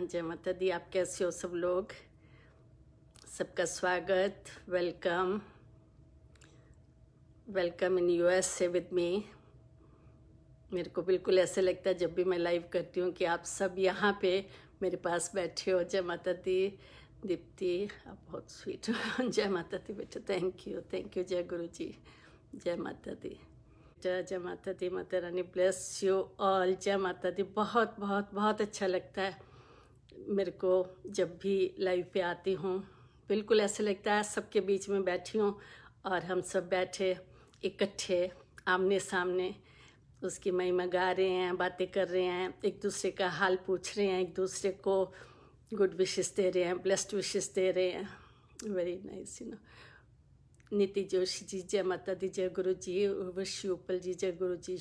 जय माता दी। आप कैसे हो सब लोग? सबका स्वागत, वेलकम वेलकम इन यूएस से विद मी। मेरे को बिल्कुल ऐसे लगता है जब भी मैं लाइव करती हूँ कि आप सब यहाँ पे मेरे पास बैठे हो। जय माता दी। दीप्ति, आप बहुत स्वीट हो। जय माता दी बेटा, थैंक यू जय गुरु जी। जय माता दी, जय माता दी। Mata Rani bless you all. जय माता दी। बहुत बहुत बहुत अच्छा लगता है मेरे को जब भी लाइव पे आती हूँ। बिल्कुल ऐसे लगता है सबके बीच में बैठी हूँ और हम सब बैठे इकट्ठे आमने सामने उसकी महिमा गा रहे हैं, बातें कर रहे हैं, एक दूसरे का हाल पूछ रहे हैं, एक दूसरे को गुड विशेस दे रहे हैं, ब्लेस्ड विशेस दे रहे हैं। वेरी नाइस नीति जोशी जी, जय माता दी। जय गुरु जी। विश यूपल जी, जय Guru ji.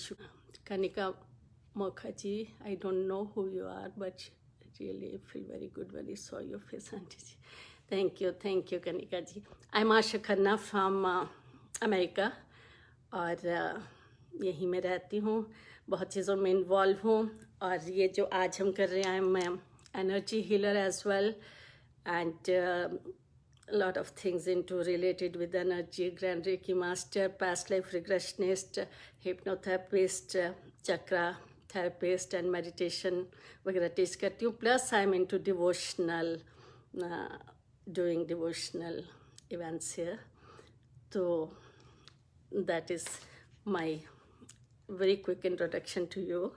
Kanika Mokha ji, I don't know who you are but really feel very good when I saw your face, auntie ji. Thank you Kanika ji. I'm Asha Khanna from America और यहीं में रहती हूँ, बहुत चीज़ों में इन्वॉल्व हूँ। और ये जो आज हम कर रहे हैं, मैं energy healer as well and lot of things into related with energy, grand reiki master, past life regressionist, hypnotherapist, chakra therapist and meditation वगैरह टीच करती हूँ। Plus I am into devotional, doing devotional events here. तो that is my very quick introduction to you.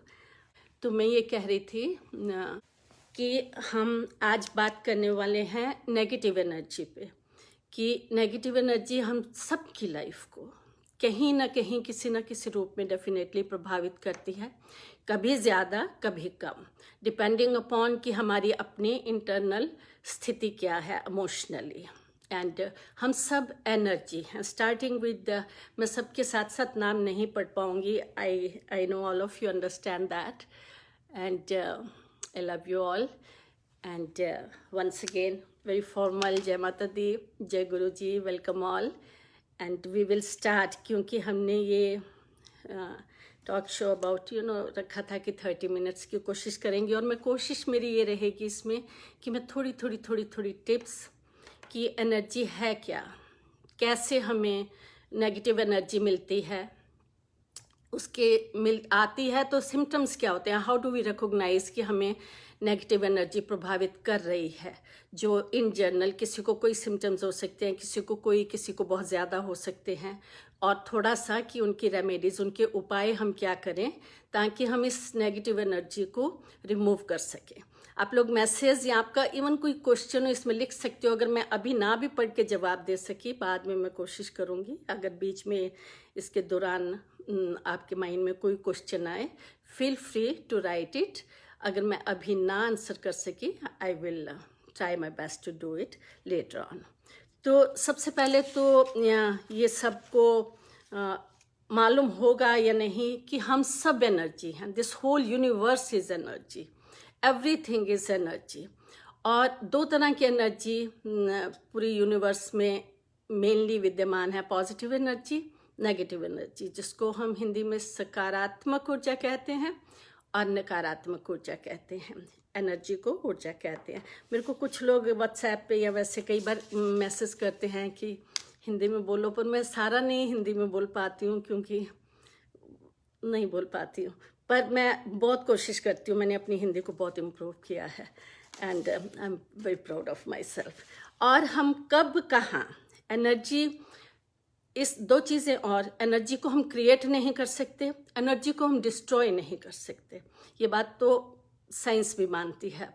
तो मैं ये कह रही थी कि हम आज बात करने वाले हैं नेगेटिव एनर्जी पे, कि नेगेटिव एनर्जी हम सबकी लाइफ को कहीं ना कहीं किसी ना किसी रूप में डेफिनेटली प्रभावित करती है, कभी ज़्यादा कभी कम, डिपेंडिंग अपॉन कि हमारी अपनी इंटरनल स्थिति क्या है इमोशनली। एंड हम सब एनर्जी हैं। स्टार्टिंग विद मैं सबके साथ साथ नाम नहीं पढ़ पाऊँगी, I know all of you understand that and I love you all and once again very formal जय माता दी, जय Guru ji, welcome all and we will start. क्योंकि हमने ये टॉक शो अबाउट रखा था कि 30 मिनट्स की कोशिश करेंगे, और मैं कोशिश मेरी ये रहेगी इसमें कि मैं थोड़ी टिप्स कि एनर्जी है क्या, कैसे हमें नेगेटिव एनर्जी मिलती है, उसके आती है तो सिम्टम्स क्या होते हैं, हाउ डू वी रिकॉग्नाइज कि हमें नेगेटिव एनर्जी प्रभावित कर रही है। जो इन जनरल किसी को कोई सिम्टम्स हो सकते हैं, किसी को बहुत ज़्यादा हो सकते हैं, और थोड़ा सा कि उनकी रेमेडीज़, उनके उपाय हम क्या करें ताकि हम इस नेगेटिव एनर्जी को रिमूव कर सकें। आप लोग मैसेज या आपका इवन कोई क्वेश्चन हो इसमें लिख सकते हो। अगर मैं अभी ना भी पढ़ के जवाब दे सकी, बाद में मैं कोशिश करूँगी। अगर बीच में इसके दौरान आपके माइंड में कोई क्वेश्चन आए, feel free to write it. अगर मैं अभी ना आंसर कर सकी, I will try my best to do it later on. तो सबसे पहले तो ये सबको मालूम होगा या नहीं कि हम सब एनर्जी हैं। This whole universe is energy, everything is energy. और दो तरह की एनर्जी पूरी यूनिवर्स में मेनली विद्यमान है, पॉजिटिव एनर्जी, नेगेटिव एनर्जी, जिसको हम हिंदी में सकारात्मक ऊर्जा कहते हैं और नकारात्मक ऊर्जा कहते हैं। एनर्जी को ऊर्जा कहते हैं। मेरे को कुछ लोग व्हाट्सएप पे या वैसे कई बार मैसेज करते हैं कि हिंदी में बोलो, पर मैं सारा नहीं हिंदी में बोल पाती हूँ, क्योंकि नहीं बोल पाती हूँ, पर मैं बहुत कोशिश करती हूँ। मैंने अपनी हिंदी को बहुत इम्प्रूव किया है and I am very proud of my self. और हम कब कहाँ एनर्जी, इस दो चीज़ें, और एनर्जी को हम क्रिएट नहीं कर सकते, एनर्जी को हम डिस्ट्रॉय नहीं कर सकते, ये बात तो साइंस भी मानती है।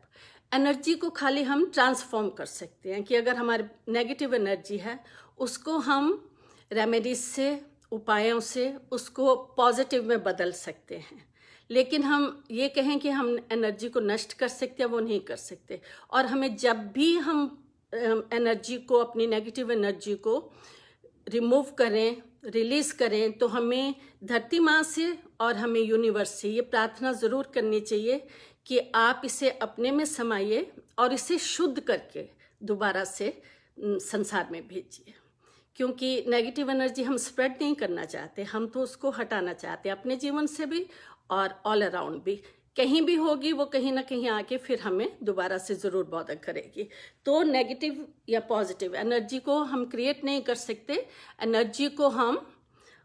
एनर्जी को खाली हम ट्रांसफॉर्म कर सकते हैं कि अगर हमारी नेगेटिव एनर्जी है, उसको हम रेमेडीज से, उपायों से उसको पॉजिटिव में बदल सकते हैं। लेकिन हम ये कहें कि हम एनर्जी को नष्ट कर सकते हैं, वो नहीं कर सकते। और हमें जब भी हम एनर्जी को, अपनी नेगेटिव एनर्जी को रिमूव करें, रिलीज़ करें, तो हमें धरती माँ से और हमें यूनिवर्स से ये प्रार्थना ज़रूर करनी चाहिए कि आप इसे अपने में समाइए और इसे शुद्ध करके दोबारा से संसार में भेजिए। क्योंकि नेगेटिव एनर्जी हम स्प्रेड नहीं करना चाहते, हम तो उसको हटाना चाहते हैं अपने जीवन से भी और ऑल अराउंड भी। कहीं भी होगी वो कहीं ना कहीं आके फिर हमें दोबारा से ज़रूर बॉदर करेगी। तो नेगेटिव या पॉजिटिव एनर्जी को हम क्रिएट नहीं कर सकते, एनर्जी को हम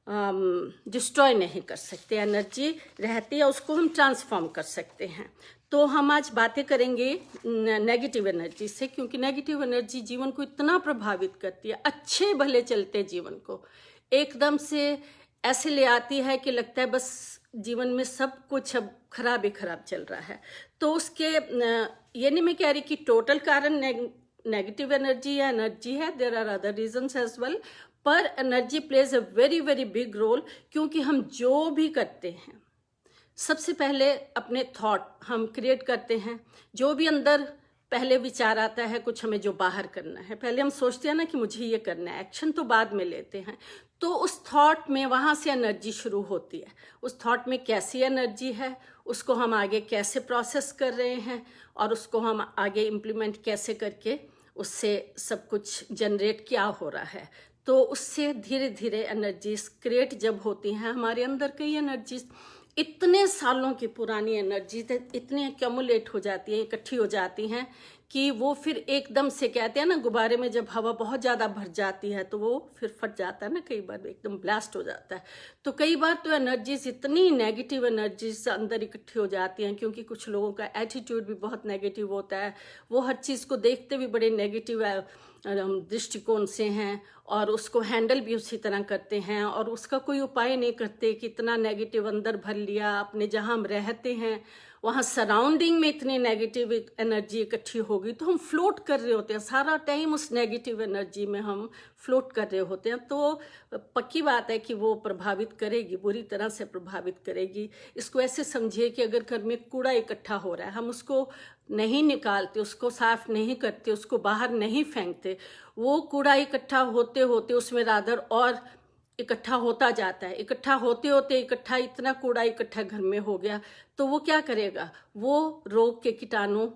डिस्ट्रॉय नहीं कर सकते। एनर्जी रहती है, उसको हम ट्रांसफॉर्म कर सकते हैं। तो हम आज बातें करेंगे नेगेटिव एनर्जी से, क्योंकि नेगेटिव एनर्जी जीवन को इतना प्रभावित करती है। अच्छे भले चलते जीवन को एकदम से ऐसे ले आती है कि लगता है बस जीवन में सब कुछ अब खराब ही खराब चल रहा है। तो उसके ये नहीं मैं कह रही कि टोटल कारण नेगेटिव एनर्जी या एनर्जी है, there are other reasons as well, पर energy plays a very very big role. क्योंकि हम जो भी करते हैं, सबसे पहले अपने थॉट हम क्रिएट करते हैं। जो भी अंदर पहले विचार आता है, कुछ हमें जो बाहर करना है, पहले हम सोचते हैं ना कि मुझे ये करना है, एक्शन तो बाद में लेते हैं। तो उस थॉट में वहाँ से एनर्जी शुरू होती है। उस थॉट में कैसी एनर्जी है, उसको हम आगे कैसे प्रोसेस कर रहे हैं, और उसको हम आगे इम्प्लीमेंट कैसे करके उससे सब कुछ जनरेट क्या हो रहा है। तो उससे धीरे धीरे एनर्जीज क्रिएट जब होती हैं हमारे अंदर, कई एनर्जीज इतने सालों की पुरानी एनर्जीज इतनी एक्यूमुलेट हो जाती हैं, इकट्ठी हो जाती हैं कि वो फिर एकदम से, कहते हैं ना गुब्बारे में जब हवा बहुत ज़्यादा भर जाती है तो वो फिर फट जाता है ना, कई बार एकदम ब्लास्ट हो जाता है। तो कई बार तो एनर्जीज इतनी नेगेटिव एनर्जीज अंदर इकट्ठी हो जाती हैं, क्योंकि कुछ लोगों का एटीट्यूड भी बहुत नेगेटिव होता है। वो हर चीज़ को देखते भी बड़े नेगेटिव दृष्टिकोण से हैं, और उसको हैंडल भी उसी तरह करते हैं, और उसका कोई उपाय नहीं करते कि इतना नेगेटिव अंदर भर लिया। अपने जहाँ हम रहते हैं वहाँ सराउंडिंग में इतनी नेगेटिव एनर्जी इकट्ठी होगी तो हम फ्लोट कर रहे होते हैं सारा टाइम, उस नेगेटिव एनर्जी में हम फ्लोट कर रहे होते हैं। तो पक्की बात है कि वो प्रभावित करेगी, बुरी तरह से प्रभावित करेगी। इसको ऐसे समझिए कि अगर घर में कूड़ा इकट्ठा हो रहा है, हम उसको नहीं निकालते, उसको साफ नहीं करते, उसको बाहर नहीं फेंकते, वो कूड़ा इकट्ठा होते होते उसमें रादर और इकट्ठा होता जाता है। इकट्ठा होते होते इकट्ठा इतना कूड़ा इकट्ठा घर में हो गया तो वो क्या करेगा, वो रोग के कीटाणु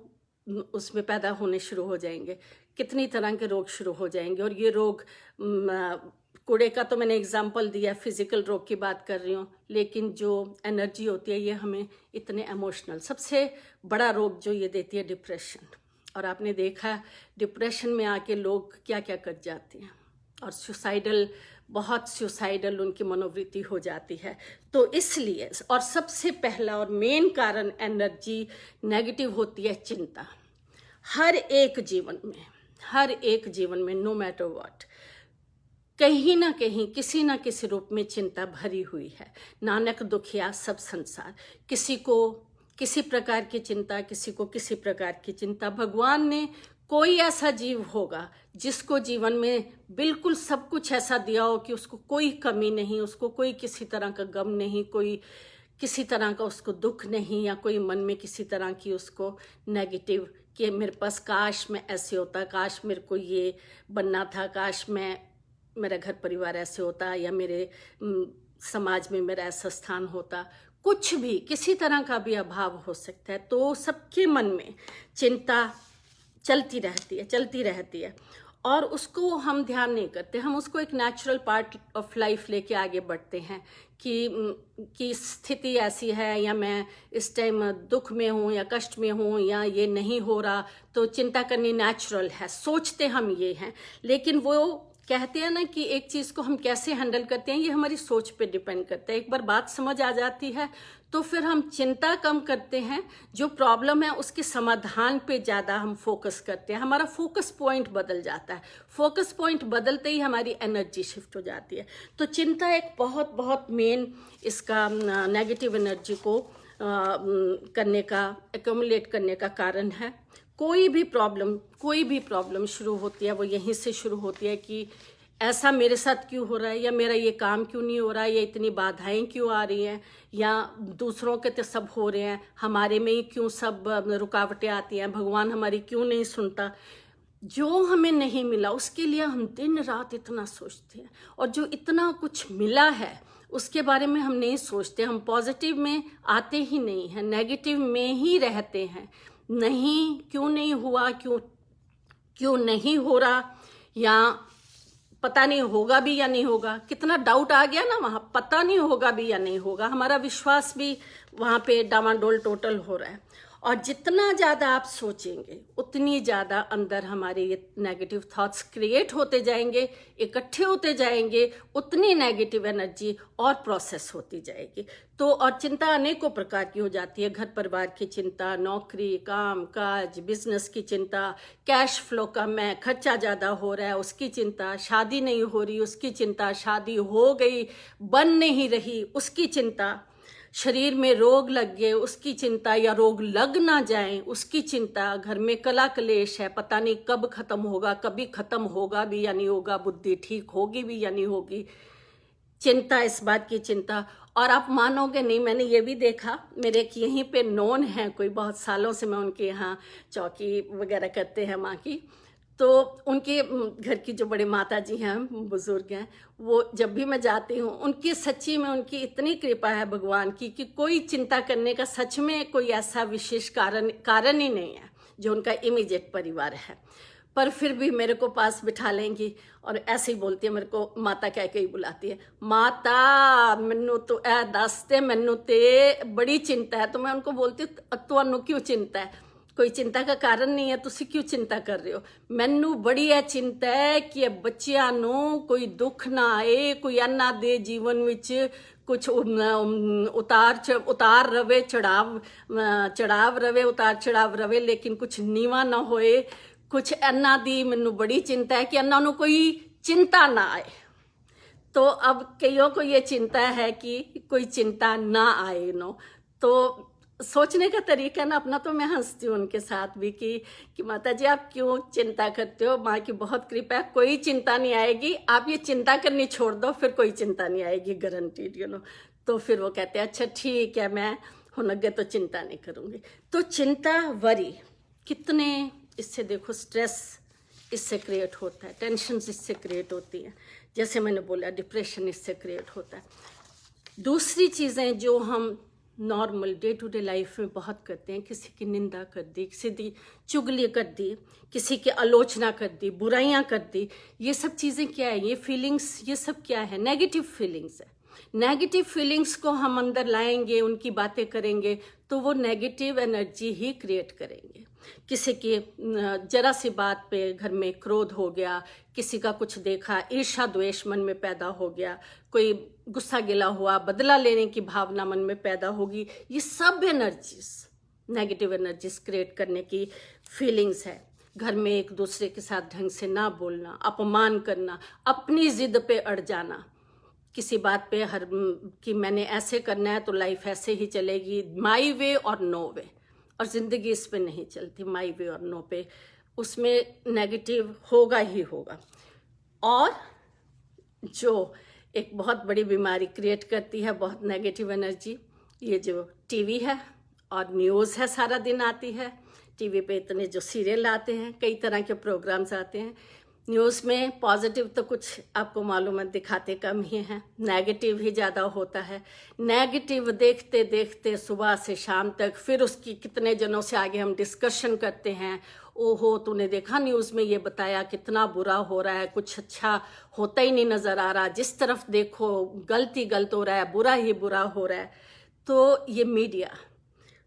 उसमें पैदा होने शुरू हो जाएंगे। कितनी तरह के रोग शुरू हो जाएंगे। और ये रोग कूड़े का तो मैंने एग्जाम्पल दिया, फिजिकल रोग की बात कर रही हूँ, लेकिन जो एनर्जी होती है ये हमें इतने इमोशनल, सबसे बड़ा रोग जो ये देती है डिप्रेशन। और आपने देखा डिप्रेशन में आके लोग क्या क्या कर जाते हैं, और सुसाइडल, बहुत सुसाइडल उनकी मनोवृत्ति हो जाती है। तो इसलिए, और सबसे पहला और मेन कारण एनर्जी नेगेटिव होती है चिंता। हर एक जीवन में नो मैटर व्हाट, कहीं ना कहीं किसी ना किसी रूप में चिंता भरी हुई है। नानक दुखिया सब संसार, किसी को किसी प्रकार की चिंता, किसी को किसी प्रकार की चिंता। भगवान ने कोई ऐसा जीव होगा जिसको जीवन में बिल्कुल सब कुछ ऐसा दिया हो कि उसको कोई कमी नहीं, उसको कोई किसी तरह का गम नहीं, कोई किसी तरह का उसको दुख नहीं, या कोई मन में किसी तरह की उसको नेगेटिव कि मेरे पास काश मैं ऐसे होता, काश मेरे को ये बनना था, काश मेरा घर परिवार ऐसे होता, या मेरे समाज में मेरा ऐसा स्थान होता। कुछ भी, किसी तरह का भी अभाव हो सकता है। तो सबके मन में चिंता चलती रहती है, और उसको हम ध्यान नहीं करते। हम उसको एक नेचुरल पार्ट ऑफ लाइफ लेके आगे बढ़ते हैं कि स्थिति ऐसी है, या मैं इस टाइम दुख में हूँ या कष्ट में हूँ, या ये नहीं हो रहा, तो चिंता करनी नेचुरल है, सोचते हम ये हैं। लेकिन वो कहते हैं ना कि एक चीज़ को हम कैसे हैंडल करते हैं ये हमारी सोच पे डिपेंड करता है। एक बार बात समझ आ जाती है तो फिर हम चिंता कम करते हैं, जो प्रॉब्लम है उसके समाधान पे ज़्यादा हम फोकस करते हैं। हमारा फोकस पॉइंट बदल जाता है, फोकस पॉइंट बदलते ही हमारी एनर्जी शिफ्ट हो जाती है। तो चिंता एक बहुत बहुत मेन इसका नेगेटिव एनर्जी को करने का, एक्यूमुलेट करने का कारण है। कोई भी प्रॉब्लम शुरू होती है वो यहीं से शुरू होती है कि ऐसा मेरे साथ क्यों हो रहा है, या मेरा ये काम क्यों नहीं हो रहा है, या इतनी बाधाएं क्यों आ रही हैं, या दूसरों के तो सब हो रहे हैं, हमारे में ही क्यों सब रुकावटें आती हैं, भगवान हमारी क्यों नहीं सुनता। जो हमें नहीं मिला उसके लिए हम दिन रात इतना सोचते हैं, और जो इतना कुछ मिला है उसके बारे में हम नहीं सोचते। हम पॉजिटिव में आते ही नहीं हैं, नेगेटिव में ही रहते हैं। नहीं, क्यों नहीं हुआ, क्यों नहीं हो रहा, या पता नहीं होगा भी या नहीं होगा, कितना डाउट आ गया ना वहाँ, पता नहीं होगा भी या नहीं होगा, हमारा विश्वास भी वहाँ पे डामाडोल टोटल हो रहा है। और जितना ज़्यादा आप सोचेंगे उतनी ज़्यादा अंदर हमारे ये नेगेटिव थॉट्स क्रिएट होते जाएंगे, इकट्ठे होते जाएंगे, उतनी नेगेटिव एनर्जी और प्रोसेस होती जाएगी। तो और चिंता अनेकों प्रकार की हो जाती है, घर परिवार की चिंता, नौकरी, काम काज, बिजनेस की चिंता, कैश फ्लो कम है, खर्चा ज़्यादा हो रहा है उसकी चिंता, शादी नहीं हो रही उसकी चिंता, शादी हो गई बन नहीं रही उसकी चिंता, शरीर में रोग लग गए उसकी चिंता, या रोग लग ना जाए उसकी चिंता, घर में कला क्लेश है, पता नहीं कब खत्म होगा, कभी खत्म होगा भी या नहीं होगा, बुद्धि ठीक होगी भी या नहीं होगी, चिंता, इस बात की चिंता। और आप मानोगे नहीं, मैंने ये भी देखा, मेरे एक यहीं पे नॉन है कोई, बहुत सालों से मैं उनके यहाँ चौकी वगैरह करते हैं माँ की, तो उनके घर की जो बड़े माता जी हैं, बुजुर्ग हैं, वो जब भी मैं जाती हूँ, उनकी सच्ची में उनकी इतनी कृपा है भगवान की कि कोई चिंता करने का सच में कोई ऐसा विशेष कारण ही नहीं है, जो उनका इमीडिएट परिवार है। पर फिर भी मेरे को पास बिठा लेंगी और ऐसे ही बोलती है, मेरे को माता कह के ही बुलाती है, माता मैनू तो ए दस ते मैनू ते बड़ी चिंता है। तो मैं उनको बोलती हूँ, तुहानू क्यों चिंता है? कोई चिंता का कारण नहीं है, तुसी क्यों चिंता कर रहे हो? मैनू बड़ी है चिंता है कि बच्चियां नू कोई दुख ना आए, कोई अन्ना दे जीवन विच कुछ उतार रवे, चढ़ाव रवे, उतार चढ़ाव रवे, लेकिन कुछ नीवा ना होए, कुछ अन्ना दी मैनू बड़ी चिंता है कि अन्ना नू कोई चिंता ना आए। तो अब कईयों को ये चिंता है कि कोई चिंता ना आए नो, तो सोचने का तरीका ना अपना। तो मैं हंसती हूँ उनके साथ भी कि माता जी आप क्यों चिंता करते हो, माँ की बहुत कृपा है, कोई चिंता नहीं आएगी, आप ये चिंता करनी छोड़ दो, फिर कोई चिंता नहीं आएगी, गारंटीड यू नो। तो फिर वो कहते हैं अच्छा ठीक है, मैं हुन अगे तो चिंता नहीं करूँगी। तो चिंता, वरी, कितने इससे देखो स्ट्रेस इससे क्रिएट होता है, टेंशन इससे क्रिएट होती है, जैसे मैंने बोला डिप्रेशन इससे क्रिएट होता है। दूसरी चीज़ें जो हम normal day to day life में बहुत करते हैं, किसी की निंदा कर दी, किसी की चुगली कर दी, किसी की आलोचना कर दी, बुराइयां कर दी, ये सब चीज़ें क्या है, ये फीलिंग्स, ये सब क्या है, नेगेटिव फीलिंग्स है। नेगेटिव फीलिंग्स को हम अंदर लाएंगे, उनकी बातें करेंगे, तो वो नेगेटिव एनर्जी ही क्रिएट करेंगे। किसी की जरा सी बात पे घर में क्रोध हो गया, किसी का कुछ देखा, ईर्ष्या द्वेष मन में पैदा हो गया, कोई गुस्सा गिला हुआ, बदला लेने की भावना मन में पैदा होगी, ये सब एनर्जीज, नेगेटिव एनर्जीज क्रिएट करने की फीलिंग्स है। घर में एक दूसरे के साथ ढंग से ना बोलना, अपमान करना, अपनी जिद पे अड़ जाना, किसी बात पे कि मैंने ऐसे करना है तो लाइफ ऐसे ही चलेगी, माई वे और नो वे, और ज़िंदगी इस पे नहीं चलती माई वे और नो पे, उसमें नेगेटिव होगा ही होगा। और जो एक बहुत बड़ी बीमारी क्रिएट करती है, बहुत नेगेटिव एनर्जी, ये जो टीवी है और न्यूज़ है, सारा दिन आती है टीवी पे, इतने जो सीरियल आते हैं, कई तरह के प्रोग्राम्स आते हैं। न्यूज़ में पॉजिटिव तो कुछ आपको मालूम है दिखाते कम ही हैं, नेगेटिव ही ज़्यादा होता है। नेगेटिव देखते देखते सुबह से शाम तक, फिर उसकी कितने जनों से आगे हम डिस्कशन करते हैं, ओहो तूने देखा न्यूज़ में ये बताया, कितना बुरा हो रहा है, कुछ अच्छा होता ही नहीं नज़र आ रहा, जिस तरफ देखो गलत ही गलत हो रहा है, बुरा ही बुरा हो रहा है। तो ये मीडिया,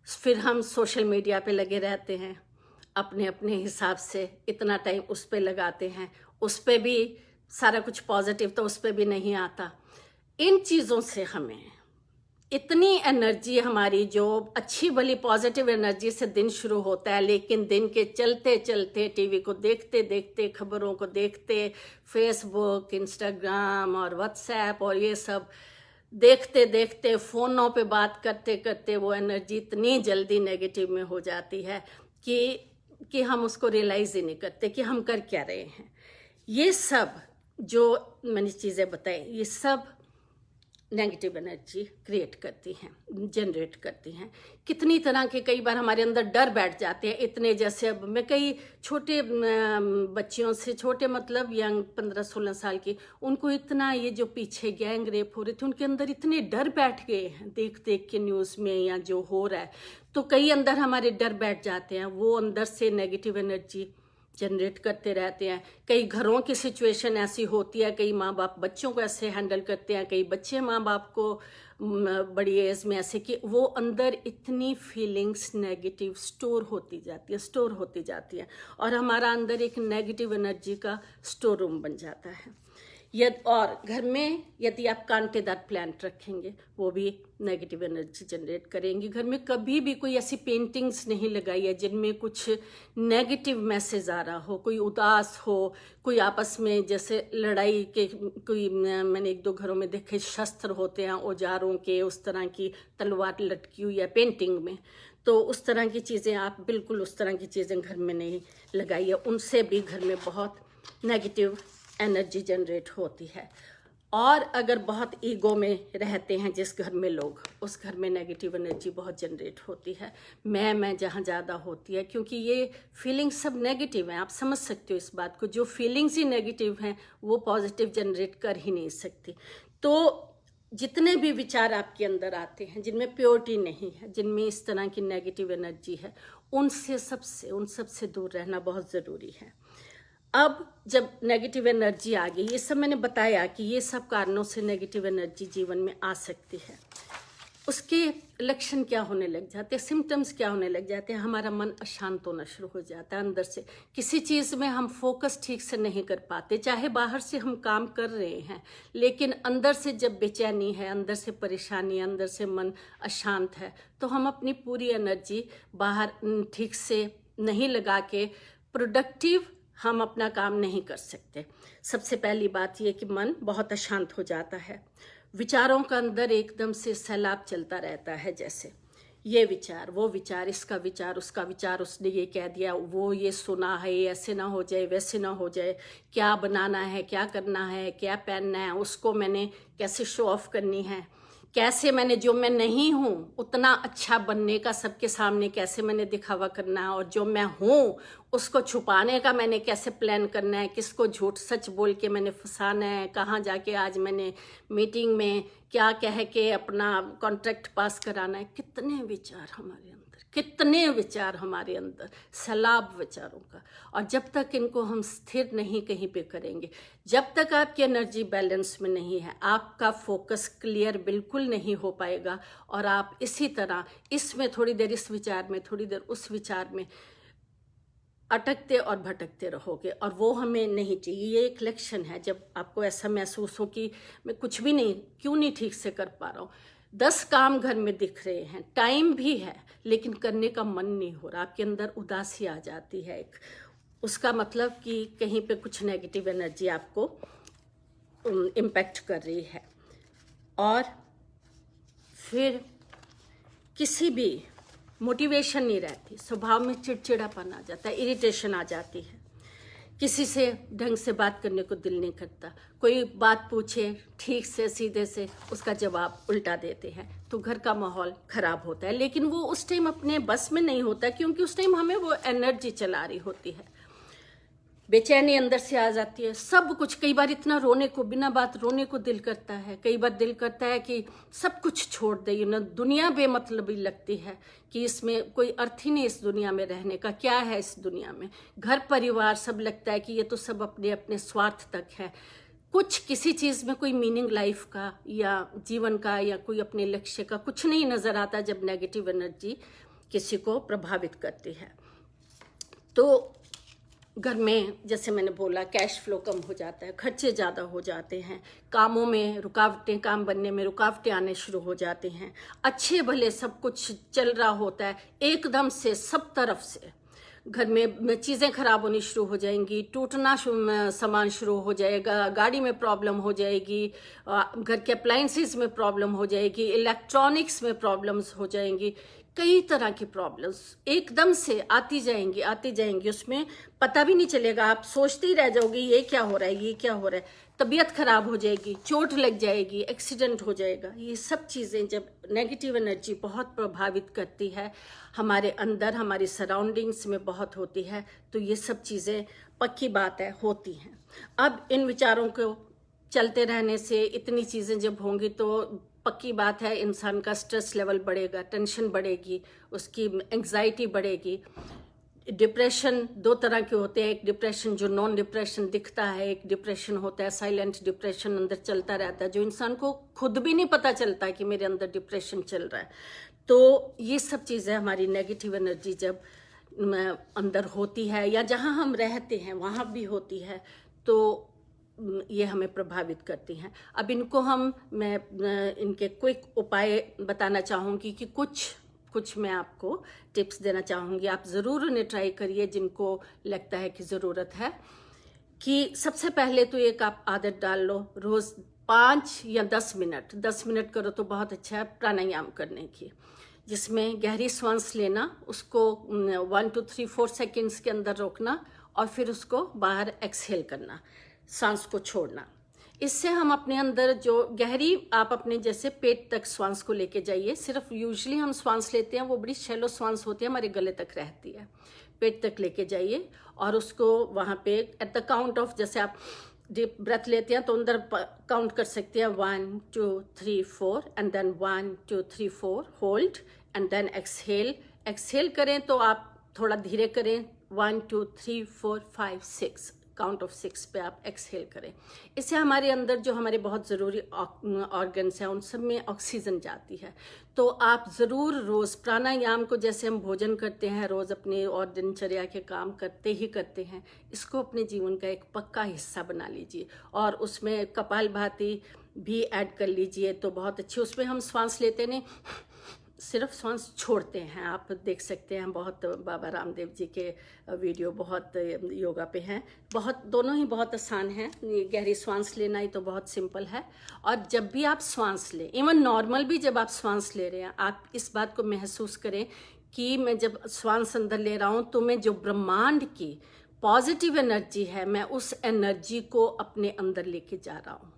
फिर हम सोशल मीडिया पे लगे रहते हैं, अपने अपने हिसाब से इतना टाइम उस पर लगाते हैं, उस पर भी सारा कुछ पॉजिटिव तो उस पर भी नहीं आता। इन चीज़ों से हमें इतनी एनर्जी, हमारी जो अच्छी भली पॉजिटिव एनर्जी से दिन शुरू होता है, लेकिन दिन के चलते चलते, टीवी को देखते देखते, खबरों को देखते, फेसबुक, इंस्टाग्राम और व्हाट्सएप और ये सब देखते देखते, फ़ोनों पे बात करते करते, वो एनर्जी इतनी जल्दी नेगेटिव में हो जाती है कि हम उसको रियलाइज़ ही नहीं करते कि हम कर क्या रहे हैं। ये सब जो मैंने चीज़ें बताई, ये सब नेगेटिव एनर्जी क्रिएट करती हैं, जनरेट करती हैं। कितनी तरह के, कई बार हमारे अंदर डर बैठ जाते हैं इतने, जैसे अब मैं कई छोटे बच्चियों से, छोटे मतलब यंग 15-16 साल की, उनको इतना ये जो पीछे गैंग रेप हो रहे थे, उनके अंदर इतने डर बैठ गए हैं देख देख के न्यूज़ में या जो हो रहा है, तो कई अंदर हमारे डर बैठ जाते हैं, वो अंदर से नेगेटिव एनर्जी जनरेट करते रहते हैं। कई घरों की सिचुएशन ऐसी होती है, कई माँ बाप बच्चों को ऐसे हैंडल करते हैं, कई बच्चे माँ बाप को बड़ी एज में ऐसे कि वो अंदर इतनी फीलिंग्स नेगेटिव स्टोर होती जाती है और हमारा अंदर एक नेगेटिव एनर्जी का स्टोर रूम बन जाता है। और घर में यदि आप कांटेदार प्लांट रखेंगे वो भी नेगेटिव एनर्जी जनरेट करेंगी। घर में कभी भी कोई ऐसी पेंटिंग्स नहीं लगाई है जिनमें कुछ नेगेटिव मैसेज आ रहा हो, कोई उदास हो, कोई आपस में जैसे लड़ाई के कोई, मैंने एक दो घरों में देखे शस्त्र होते हैं औजारों के, उस तरह की तलवार लटकी हुई है पेंटिंग में, तो उस तरह की चीज़ें आप बिल्कुल उस तरह की चीज़ें घर में नहीं लगाइए। उनसे भी घर में बहुत नेगेटिव एनर्जी जनरेट होती है। और अगर बहुत ईगो में रहते हैं जिस घर में लोग, उस घर में नेगेटिव एनर्जी बहुत जनरेट होती है। मैं जहाँ ज़्यादा होती है, क्योंकि ये फीलिंग्स सब नेगेटिव हैं। आप समझ सकते हो इस बात को, जो फीलिंग्स ही नेगेटिव हैं वो पॉजिटिव जनरेट कर ही नहीं सकती। तो जितने भी विचार आपके अंदर आते हैं जिनमें प्योरिटी नहीं है, जिनमें इस तरह की नेगेटिव एनर्जी है, उन सबसे दूर रहना बहुत ज़रूरी है। अब जब नेगेटिव एनर्जी आ गई, ये सब मैंने बताया कि ये सब कारणों से नेगेटिव एनर्जी जीवन में आ सकती है। उसके लक्षण क्या होने लग जाते हैं, सिम्टम्स क्या होने लग जाते हैं? हमारा मन अशांत होना शुरू हो जाता है अंदर से। किसी चीज़ में हम फोकस ठीक से नहीं कर पाते, चाहे बाहर से हम काम कर रहे हैं, लेकिन अंदर से जब बेचैनी है, अंदर से परेशानी, अंदर से मन अशांत है, तो हम अपनी पूरी एनर्जी बाहर ठीक से नहीं लगा के प्रोडक्टिव हम अपना काम नहीं कर सकते। सबसे पहली बात यह कि मन बहुत अशांत हो जाता है। विचारों का अंदर एकदम से सैलाब चलता रहता है, जैसे ये विचार, वो विचार, इसका विचार, उसका विचार, उसने ये कह दिया, वो ये सुना है, ऐसे ना हो जाए, वैसे ना हो जाए, क्या बनाना है, क्या करना है, क्या पहनना है, उसको मैंने कैसे शो ऑफ करनी है, कैसे मैंने जो मैं नहीं हूँ उतना अच्छा बनने का सबके सामने कैसे मैंने दिखावा करना है, और जो मैं हूँ उसको छुपाने का मैंने कैसे प्लान करना है, किसको झूठ सच बोल के मैंने फंसाना है, कहाँ जाके आज मैंने मीटिंग में क्या कह के अपना कॉन्ट्रैक्ट पास कराना है। कितने विचार हमारे अंदर, सैलाब विचारों का। और जब तक इनको हम स्थिर नहीं कहीं पे करेंगे, जब तक आपकी एनर्जी बैलेंस में नहीं है, आपका फोकस क्लियर बिल्कुल नहीं हो पाएगा और आप इसी तरह इसमें थोड़ी देर इस विचार में, थोड़ी देर उस विचार में अटकते और भटकते रहोगे, और वो हमें नहीं चाहिए। ये एक लक्षण है जब आपको ऐसा महसूस हो कि मैं कुछ भी नहीं, क्यों नहीं ठीक से कर पा रहा हूँ, 10 काम घर में दिख रहे हैं, टाइम भी है, लेकिन करने का मन नहीं हो रहा, आपके अंदर उदासी आ जाती है एक। उसका मतलब कि कहीं पे कुछ नेगेटिव एनर्जी आपको इम्पैक्ट कर रही है। और फिर किसी भी मोटिवेशन नहीं रहती, स्वभाव में चिड़चिड़ापन आ जाता है, इरिटेशन आ जाती है, किसी से ढंग से बात करने को दिल नहीं करता, कोई बात पूछे ठीक से सीधे से उसका जवाब उल्टा देते हैं, तो घर का माहौल खराब होता है। लेकिन वो उस टाइम अपने बस में नहीं होता, क्योंकि उस टाइम हमें वो एनर्जी चला रही होती है, बेचैनी अंदर से आ जाती है, सब कुछ। कई बार इतना रोने को, बिना बात रोने को दिल करता है, कई बार दिल करता है कि सब कुछ छोड़ दे, ना दुनिया बेमतलबी लगती है कि इसमें कोई अर्थ ही नहीं, इस दुनिया में रहने का क्या है, इस दुनिया में घर परिवार सब लगता है कि ये तो सब अपने अपने स्वार्थ तक है, कुछ किसी चीज़ में कोई मीनिंग लाइफ का या जीवन का या कोई अपने लक्ष्य का कुछ नहीं नज़र आता जब नेगेटिव एनर्जी किसी को प्रभावित करती है। तो घर में जैसे मैंने बोला, कैश फ्लो कम हो जाता है, खर्चे ज़्यादा हो जाते हैं, कामों में रुकावटें, काम बनने में रुकावटें आने शुरू हो जाते हैं, अच्छे भले सब कुछ चल रहा होता है, एकदम से सब तरफ से घर में चीज़ें खराब होनी शुरू हो जाएंगी, टूटना सामान शुरू हो जाएगा, गाड़ी में प्रॉब्लम हो जाएगी, घर के अप्लायंसेस में प्रॉब्लम हो जाएगी, इलेक्ट्रॉनिक्स में प्रॉब्लम्स हो जाएंगी, कई तरह की प्रॉब्लम्स एकदम से आती जाएंगी, उसमें पता भी नहीं चलेगा, आप सोचते ही रह जाओगे ये क्या हो रहा है, ये क्या हो रहा है, तबीयत खराब हो जाएगी, चोट लग जाएगी, एक्सीडेंट हो जाएगा। ये सब चीज़ें जब नेगेटिव एनर्जी बहुत प्रभावित करती है हमारे अंदर, हमारी सराउंडिंग्स में बहुत होती है, तो ये सब चीज़ें पक्की बात है होती हैं। अब इन विचारों को चलते रहने से इतनी चीज़ें जब होंगी तो पक्की बात है इंसान का स्ट्रेस लेवल बढ़ेगा, टेंशन बढ़ेगी, उसकी एंग्जाइटी बढ़ेगी, डिप्रेशन दो तरह के होते हैं, एक डिप्रेशन जो नॉन डिप्रेशन दिखता है, एक डिप्रेशन होता है साइलेंट डिप्रेशन, अंदर चलता रहता है, जो इंसान को खुद भी नहीं पता चलता कि मेरे अंदर डिप्रेशन चल रहा है। तो ये सब चीज़ें हमारी नेगेटिव एनर्जी जब अंदर होती है या जहाँ हम रहते हैं वहाँ भी होती है, तो ये हमें प्रभावित करती हैं। अब इनको मैं इनके क्विक उपाय बताना चाहूँगी कि कुछ मैं आपको टिप्स देना चाहूँगी। आप ज़रूर उन्हें ट्राई करिए जिनको लगता है कि ज़रूरत है। कि सबसे पहले तो एक आप आदत डाल लो, रोज़ 5 या 10 मिनट करो तो बहुत अच्छा है, प्राणायाम करने की, जिसमें गहरी सांस लेना, उसको 1 to 3 4 सेकेंड्स के अंदर रोकना और फिर उसको बाहर एक्सहेल करना, सांस को छोड़ना। इससे हम अपने अंदर जो गहरी, आप अपने जैसे पेट तक सांस को लेके जाइए। सिर्फ यूजुअली हम सांस लेते हैं वो बड़ी शैलो सांस होती है, हमारे गले तक रहती है, पेट तक लेके जाइए और उसको वहाँ पे एट द काउंट ऑफ, जैसे आप डीप ब्रेथ लेते हैं तो अंदर काउंट कर सकते हैं 1 2 3 4 and then 1 2 3 4 hold and then exhale करें तो आप थोड़ा धीरे करें, 1 2 3 4 5 6 काउंट ऑफ 6 पे आप एक्सहेल करें। इससे हमारे अंदर जो हमारे बहुत ज़रूरी ऑर्गन्स हैं उन सब में ऑक्सीजन जाती है। तो आप ज़रूर रोज़ प्राणायाम को, जैसे हम भोजन करते हैं रोज़ अपने और दिनचर्या के काम करते हैं, इसको अपने जीवन का एक पक्का हिस्सा बना लीजिए और उसमें कपालभाति भी ऐड कर लीजिए तो बहुत अच्छी। उसमें हम सांस लेते नहीं, सिर्फ सांस छोड़ते हैं। आप देख सकते हैं बहुत बाबा रामदेव जी के वीडियो बहुत योगा पे हैं, बहुत दोनों ही बहुत आसान हैं। गहरी सांस लेना ही तो बहुत सिंपल है। और जब भी आप सांस लें, इवन नॉर्मल भी जब आप सांस ले रहे हैं, आप इस बात को महसूस करें कि मैं जब सांस अंदर ले रहा हूँ तो मैं जो ब्रह्मांड की पॉजिटिव एनर्जी है, मैं उस एनर्जी को अपने अंदर लेके जा रहा हूँ।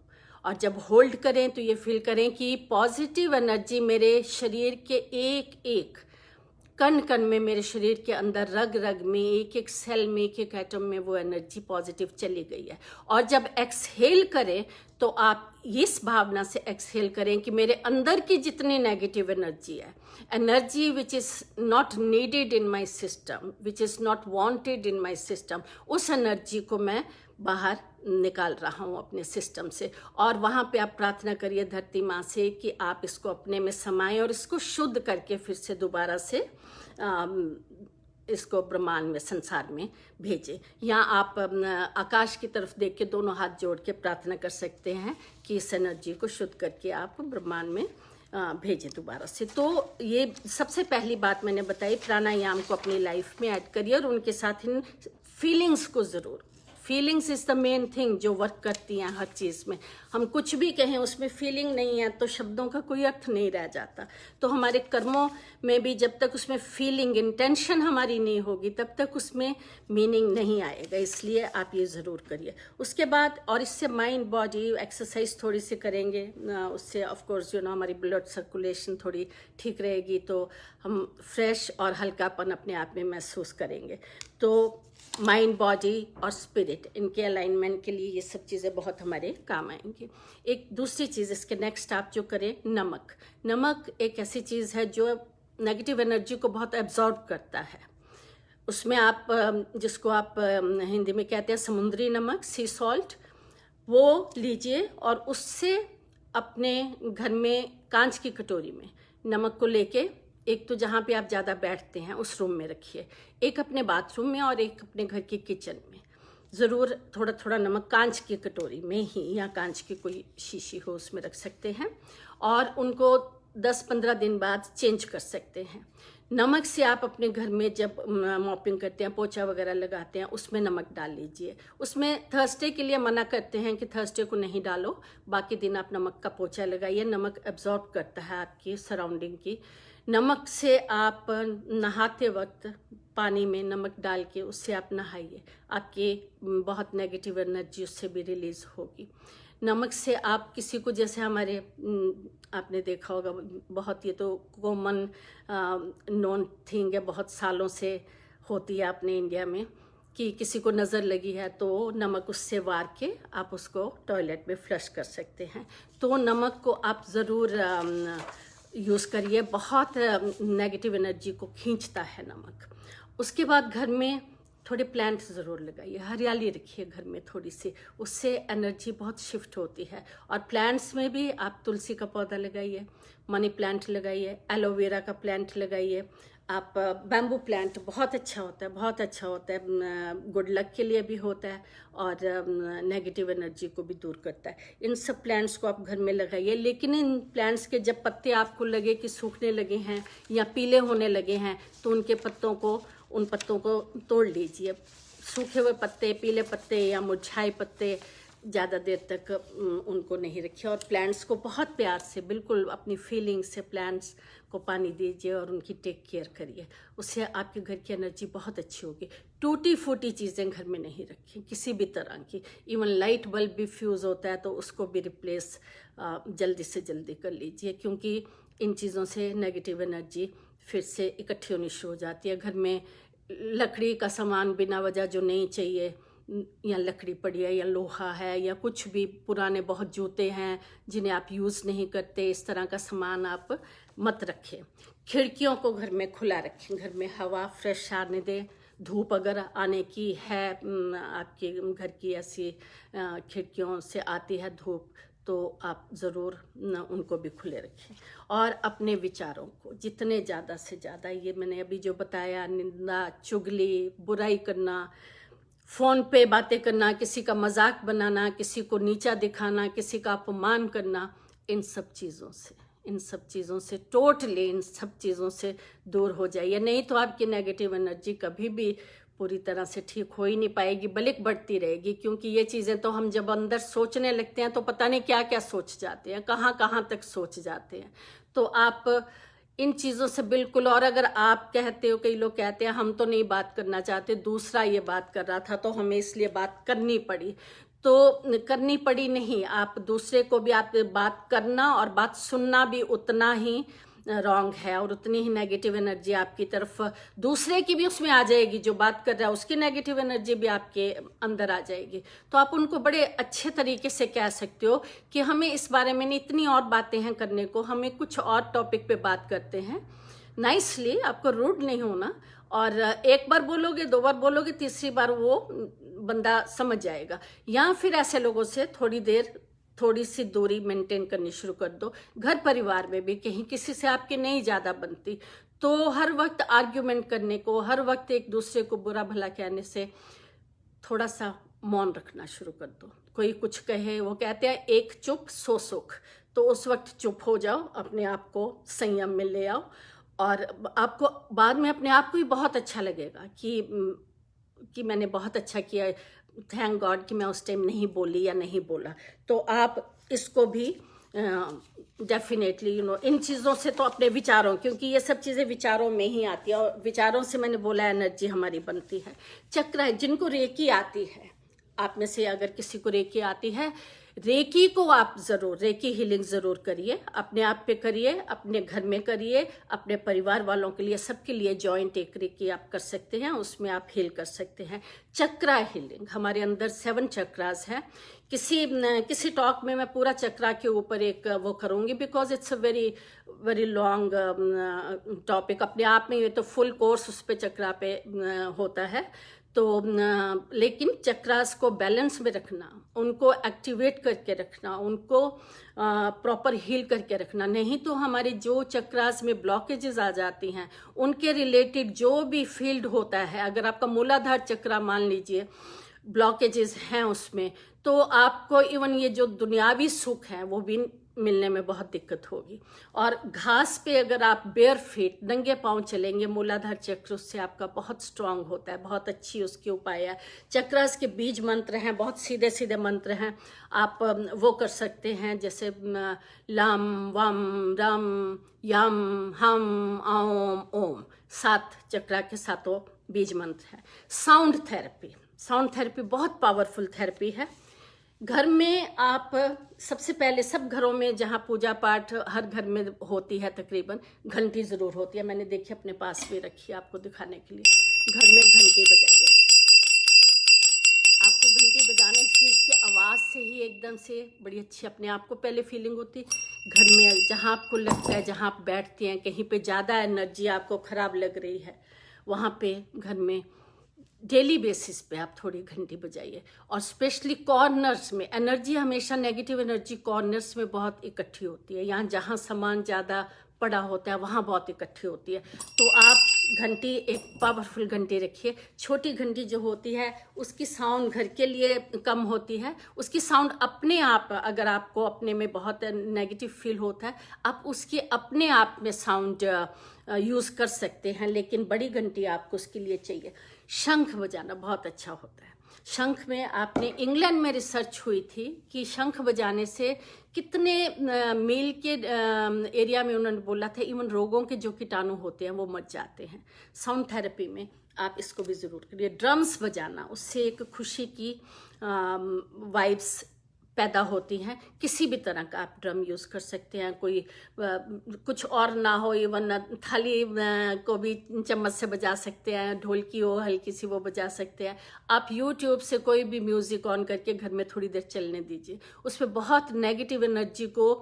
और जब होल्ड करें तो ये फील करें कि पॉजिटिव एनर्जी मेरे शरीर के एक एक कण कण में, मेरे शरीर के अंदर रग रग में, एक एक सेल में, एक एक एटम में वो एनर्जी पॉजिटिव चली गई है। और जब एक्सहेल करें तो आप इस भावना से एक्सहेल करें कि मेरे अंदर की जितनी नेगेटिव एनर्जी है, energy which is not needed in my system, which is not wanted in my system, उस एनर्जी को मैं बाहर निकाल रहा हूँ अपने सिस्टम से। और वहाँ पे आप प्रार्थना करिए धरती माँ से कि आप इसको अपने में समाएं और इसको शुद्ध करके फिर से दोबारा से इसको ब्रह्मांड में, संसार में भेजें। या आप आकाश की तरफ देख के दोनों हाथ जोड़ के प्रार्थना कर सकते हैं कि इस एनर्जी को शुद्ध करके आप ब्रह्मांड में भेजें दोबारा से। तो ये सबसे पहली बात मैंने बताई, प्राणायाम को अपनी लाइफ में ऐड करिए और उनके साथ इन फीलिंग्स को ज़रूर, feelings is the main thing जो वर्क करती हैं हर चीज़ में। हम कुछ भी कहें उसमें फीलिंग नहीं है तो शब्दों का कोई अर्थ नहीं रह जाता। तो हमारे कर्मों में भी जब तक उसमें फीलिंग, इंटेंशन हमारी नहीं होगी तब तक उसमें मीनिंग नहीं आएगा। इसलिए आप ये ज़रूर करिए। उसके बाद, और इससे माइंड बॉडी एक्सरसाइज थोड़ी सी करेंगे, उससे ऑफ कोर्स हमारी ब्लड सर्कुलेशन थोड़ी ठीक रहेगी, तो हम फ्रेश और हल्कापन अपने आप में महसूस करेंगे। तो माइंड, बॉडी और स्पिरिट, इनके अलाइनमेंट के लिए ये सब चीज़ें बहुत हमारे काम आएंगी। एक दूसरी चीज़, इसके नेक्स्ट आप जो करें, नमक एक ऐसी चीज़ है जो नेगेटिव एनर्जी को बहुत एब्जॉर्ब करता है। उसमें आप, जिसको आप हिंदी में कहते हैं समुद्री नमक, सी सॉल्ट, वो लीजिए और उससे अपने घर में कांच की कटोरी में नमक को लेके, एक तो जहाँ पे आप ज़्यादा बैठते हैं उस रूम में रखिए, एक अपने बाथरूम में और एक अपने घर की किचन में। ज़रूर थोड़ा थोड़ा नमक कांच की कटोरी में ही, या कांच की कोई शीशी हो उसमें रख सकते हैं और उनको 10-15 दिन बाद चेंज कर सकते हैं। नमक से आप अपने घर में जब मॉपिंग करते हैं, पोछा वगैरह लगाते हैं, उसमें नमक डाल लीजिए। उसमें थर्सडे के लिए मना करते हैं कि थर्सडे को नहीं डालो, बाकी दिन आप नमक का पोछा लगाइए। नमक एब्जॉर्ब करता है आपकी सराउंडिंग की। नमक से आप नहाते वक्त पानी में नमक डाल के उससे आप नहाइए, आपकी बहुत नेगेटिव एनर्जी उससे भी रिलीज़ होगी। नमक से आप किसी को, जैसे हमारे, आपने देखा होगा बहुत, ये तो कॉमन नॉन थिंग है, बहुत सालों से होती है अपने इंडिया में, कि किसी को नज़र लगी है तो नमक उससे वार के आप उसको टॉयलेट में फ्लश कर सकते हैं। तो नमक को आप ज़रूर यूज़ करिए, बहुत नेगेटिव एनर्जी को खींचता है नमक। उसके बाद घर में थोड़े प्लांट ज़रूर लगाइए, हरियाली रखिए घर में थोड़ी सी, उससे एनर्जी बहुत शिफ्ट होती है। और प्लांट्स में भी आप तुलसी का पौधा लगाइए, मनी प्लांट लगाइए, एलोवेरा का प्लांट लगाइए, आप बैम्बू प्लांट बहुत अच्छा होता है, बहुत अच्छा होता है, गुड लक के लिए भी होता है और नेगेटिव एनर्जी को भी दूर करता है। इन सब प्लांट्स को आप घर में लगाइए। लेकिन इन प्लांट्स के जब पत्ते आपको लगे कि सूखने लगे हैं या पीले होने लगे हैं, तो उन पत्तों को तोड़ लीजिए। सूखे हुए पत्ते, पीले पत्ते या मुरझाए पत्ते ज़्यादा देर तक उनको नहीं रखिए। और प्लांट्स को बहुत प्यार से, बिल्कुल अपनी फीलिंग से प्लांट्स को पानी दीजिए और उनकी टेक केयर करिए। उससे आपके घर की एनर्जी बहुत अच्छी होगी। टूटी फूटी चीज़ें घर में नहीं रखें किसी भी तरह की। इवन लाइट बल्ब भी फ्यूज़ होता है तो उसको भी रिप्लेस जल्दी से जल्दी कर लीजिए, क्योंकि इन चीज़ों से नेगेटिव एनर्जी फिर से इकट्ठी होनी शुरू हो जाती है। घर में लकड़ी का सामान बिना वजह जो नहीं चाहिए, या लकड़ी पड़ी है या लोहा है या कुछ भी पुराने बहुत जूते हैं जिन्हें आप यूज़ नहीं करते, इस तरह का सामान आप मत रखें। खिड़कियों को घर में खुला रखें, घर में हवा फ्रेश आने दें। धूप अगर आने की है, आपके घर की ऐसी खिड़कियों से आती है धूप, तो आप ज़रूर उनको भी खुले रखें। और अपने विचारों को जितने ज़्यादा से ज़्यादा, ये मैंने अभी जो बताया, निंदा, चुगली, बुराई करना, फ़ोन पे बातें करना, किसी का मजाक बनाना, किसी को नीचा दिखाना, किसी का अपमान करना, इन सब चीज़ों से टोटली, इन सब चीज़ों से दूर हो जाइए। नहीं तो आपकी नेगेटिव एनर्जी कभी भी पूरी तरह से ठीक हो ही नहीं पाएगी, बल्कि बढ़ती रहेगी। क्योंकि ये चीज़ें तो हम जब अंदर सोचने लगते हैं तो पता नहीं क्या क्या सोच जाते हैं, कहाँ कहाँ तक सोच जाते हैं। तो आप इन चीज़ों से बिल्कुल, और अगर आप कहते हो, कई लोग कहते हैं हम तो नहीं बात करना चाहते, दूसरा ये बात कर रहा था तो हमें इसलिए बात करनी पड़ी, तो करनी पड़ी नहीं, आप दूसरे को भी आप बात करना और बात सुनना भी उतना ही रॉन्ग है, और उतनी ही नेगेटिव एनर्जी आपकी तरफ दूसरे की भी उसमें आ जाएगी। जो बात कर रहा है उसकी नेगेटिव एनर्जी भी आपके अंदर आ जाएगी। तो आप उनको बड़े अच्छे तरीके से कह सकते हो कि हमें इस बारे में इतनी और बातें हैं करने को, हमें कुछ और टॉपिक पे बात करते हैं। नाइसली, आपको रूड नहीं होना। और एक बार बोलोगे, 2 बार बोलोगे, तीसरी बार वो बंदा समझ जाएगा। या फिर ऐसे लोगों से थोड़ी सी दूरी मेंटेन करनी शुरू कर दो। घर परिवार में भी कहीं किसी से आपकी नहीं ज़्यादा बनती, तो हर वक्त आर्ग्यूमेंट करने को, हर वक्त एक दूसरे को बुरा भला कहने से थोड़ा सा मौन रखना शुरू कर दो। कोई कुछ कहे, वो कहते हैं एक चुप 100 सुख, तो उस वक्त चुप हो जाओ, अपने आप को संयम में ले आओ, और आपको बाद में अपने आप को ही बहुत अच्छा लगेगा कि मैंने बहुत अच्छा किया, थैंक गॉड कि मैं उस टाइम नहीं बोली या नहीं बोला। तो आप इसको भी डेफिनेटली इन चीज़ों से, तो अपने विचारों, क्योंकि ये सब चीज़ें विचारों में ही आती है, और विचारों से मैंने बोला एनर्जी हमारी बनती है। चक्र है, जिनको रेकी आती है, आप में से अगर किसी को रेकी आती है, रेकी को आप ज़रूर, रेकी हीलिंग ज़रूर करिए, अपने आप पे करिए, अपने घर में करिए, अपने परिवार वालों के लिए, सबके लिए जॉइंट एक रेकी आप कर सकते हैं, उसमें आप हील कर सकते हैं। चक्रा हीलिंग, हमारे अंदर 7 चक्रास हैं। किसी टॉक में मैं पूरा चक्रा के ऊपर एक वो करूँगी, because it's a very long topic अपने आप में। ये तो फुल कोर्स उस पे चक्रा पे होता है। तो लेकिन चक्रास को बैलेंस में रखना, उनको एक्टिवेट करके रखना, उनको प्रॉपर हील करके रखना। नहीं तो हमारे जो चक्रास में ब्लॉकेजेस आ जाती हैं, उनके रिलेटेड जो भी फील्ड होता है, अगर आपका मूलाधार चक्रा मान लीजिए ब्लॉकेजेस हैं उसमें, तो आपको इवन ये जो दुनियावी सुख है वो भी मिलने में बहुत दिक्कत होगी। और घास पे अगर आप बेयर फीट, नंगे पांव चलेंगे, मूलाधार चक्र उससे आपका बहुत स्ट्रांग होता है, बहुत अच्छी उसकी उपाय है। चक्रास के बीज मंत्र हैं, बहुत सीधे सीधे मंत्र हैं, आप वो कर सकते हैं, जैसे लम वम रम यम हम ओम ओम, 7 चक्रा के 7 बीज मंत्र हैं। साउंड थेरेपी बहुत पावरफुल थेरेपी है। घर में आप सबसे पहले, सब घरों में जहाँ पूजा पाठ हर घर में होती है तकरीबन, घंटी ज़रूर होती है। मैंने देखी, अपने पास भी रखी है आपको दिखाने के लिए। घर में घंटी बजाइए, आपको घंटी बजाने से, इसकी आवाज़ से ही एकदम से बड़ी अच्छी अपने आप को पहले फीलिंग होती। घर में जहाँ आपको लगता है, जहाँ आप बैठती हैं, कहीं पे ज़्यादा एनर्जी आपको ख़राब लग रही है, वहाँ पे घर में डेली बेसिस पे आप थोड़ी घंटी बजाइए। और स्पेशली कॉर्नर्स में एनर्जी, हमेशा नेगेटिव एनर्जी कॉर्नर्स में बहुत इकट्ठी होती है, यहाँ जहाँ सामान ज़्यादा पड़ा होता है वहाँ बहुत इकट्ठी होती है। तो आप घंटी, एक पावरफुल घंटी रखिए। छोटी घंटी जो होती है उसकी साउंड घर के लिए कम होती है, उसकी साउंड अपने आप, अगर आपको अपने में बहुत नेगेटिव फील होता है आप उसके अपने आप में साउंड यूज़ कर सकते हैं, लेकिन बड़ी घंटी आपको उसके लिए चाहिए। शंख बजाना बहुत अच्छा होता है। शंख में आपने, इंग्लैंड में रिसर्च हुई थी कि शंख बजाने से कितने मील के एरिया में उन्होंने बोला था इवन रोगों के जो कीटाणु होते हैं वो मर जाते हैं। साउंड थेरेपी में आप इसको भी ज़रूर करिए। ड्रम्स बजाना, उससे एक खुशी की वाइब्स पैदा होती हैं। किसी भी तरह का आप ड्रम यूज़ कर सकते हैं, कोई कुछ और ना हो, इवन थाली को भी चम्मच से बजा सकते हैं, ढोलकी हो हल्की सी वो बजा सकते हैं। आप यूट्यूब से कोई भी म्यूज़िक ऑन करके घर में थोड़ी देर चलने दीजिए। उसमें बहुत नेगेटिव एनर्जी को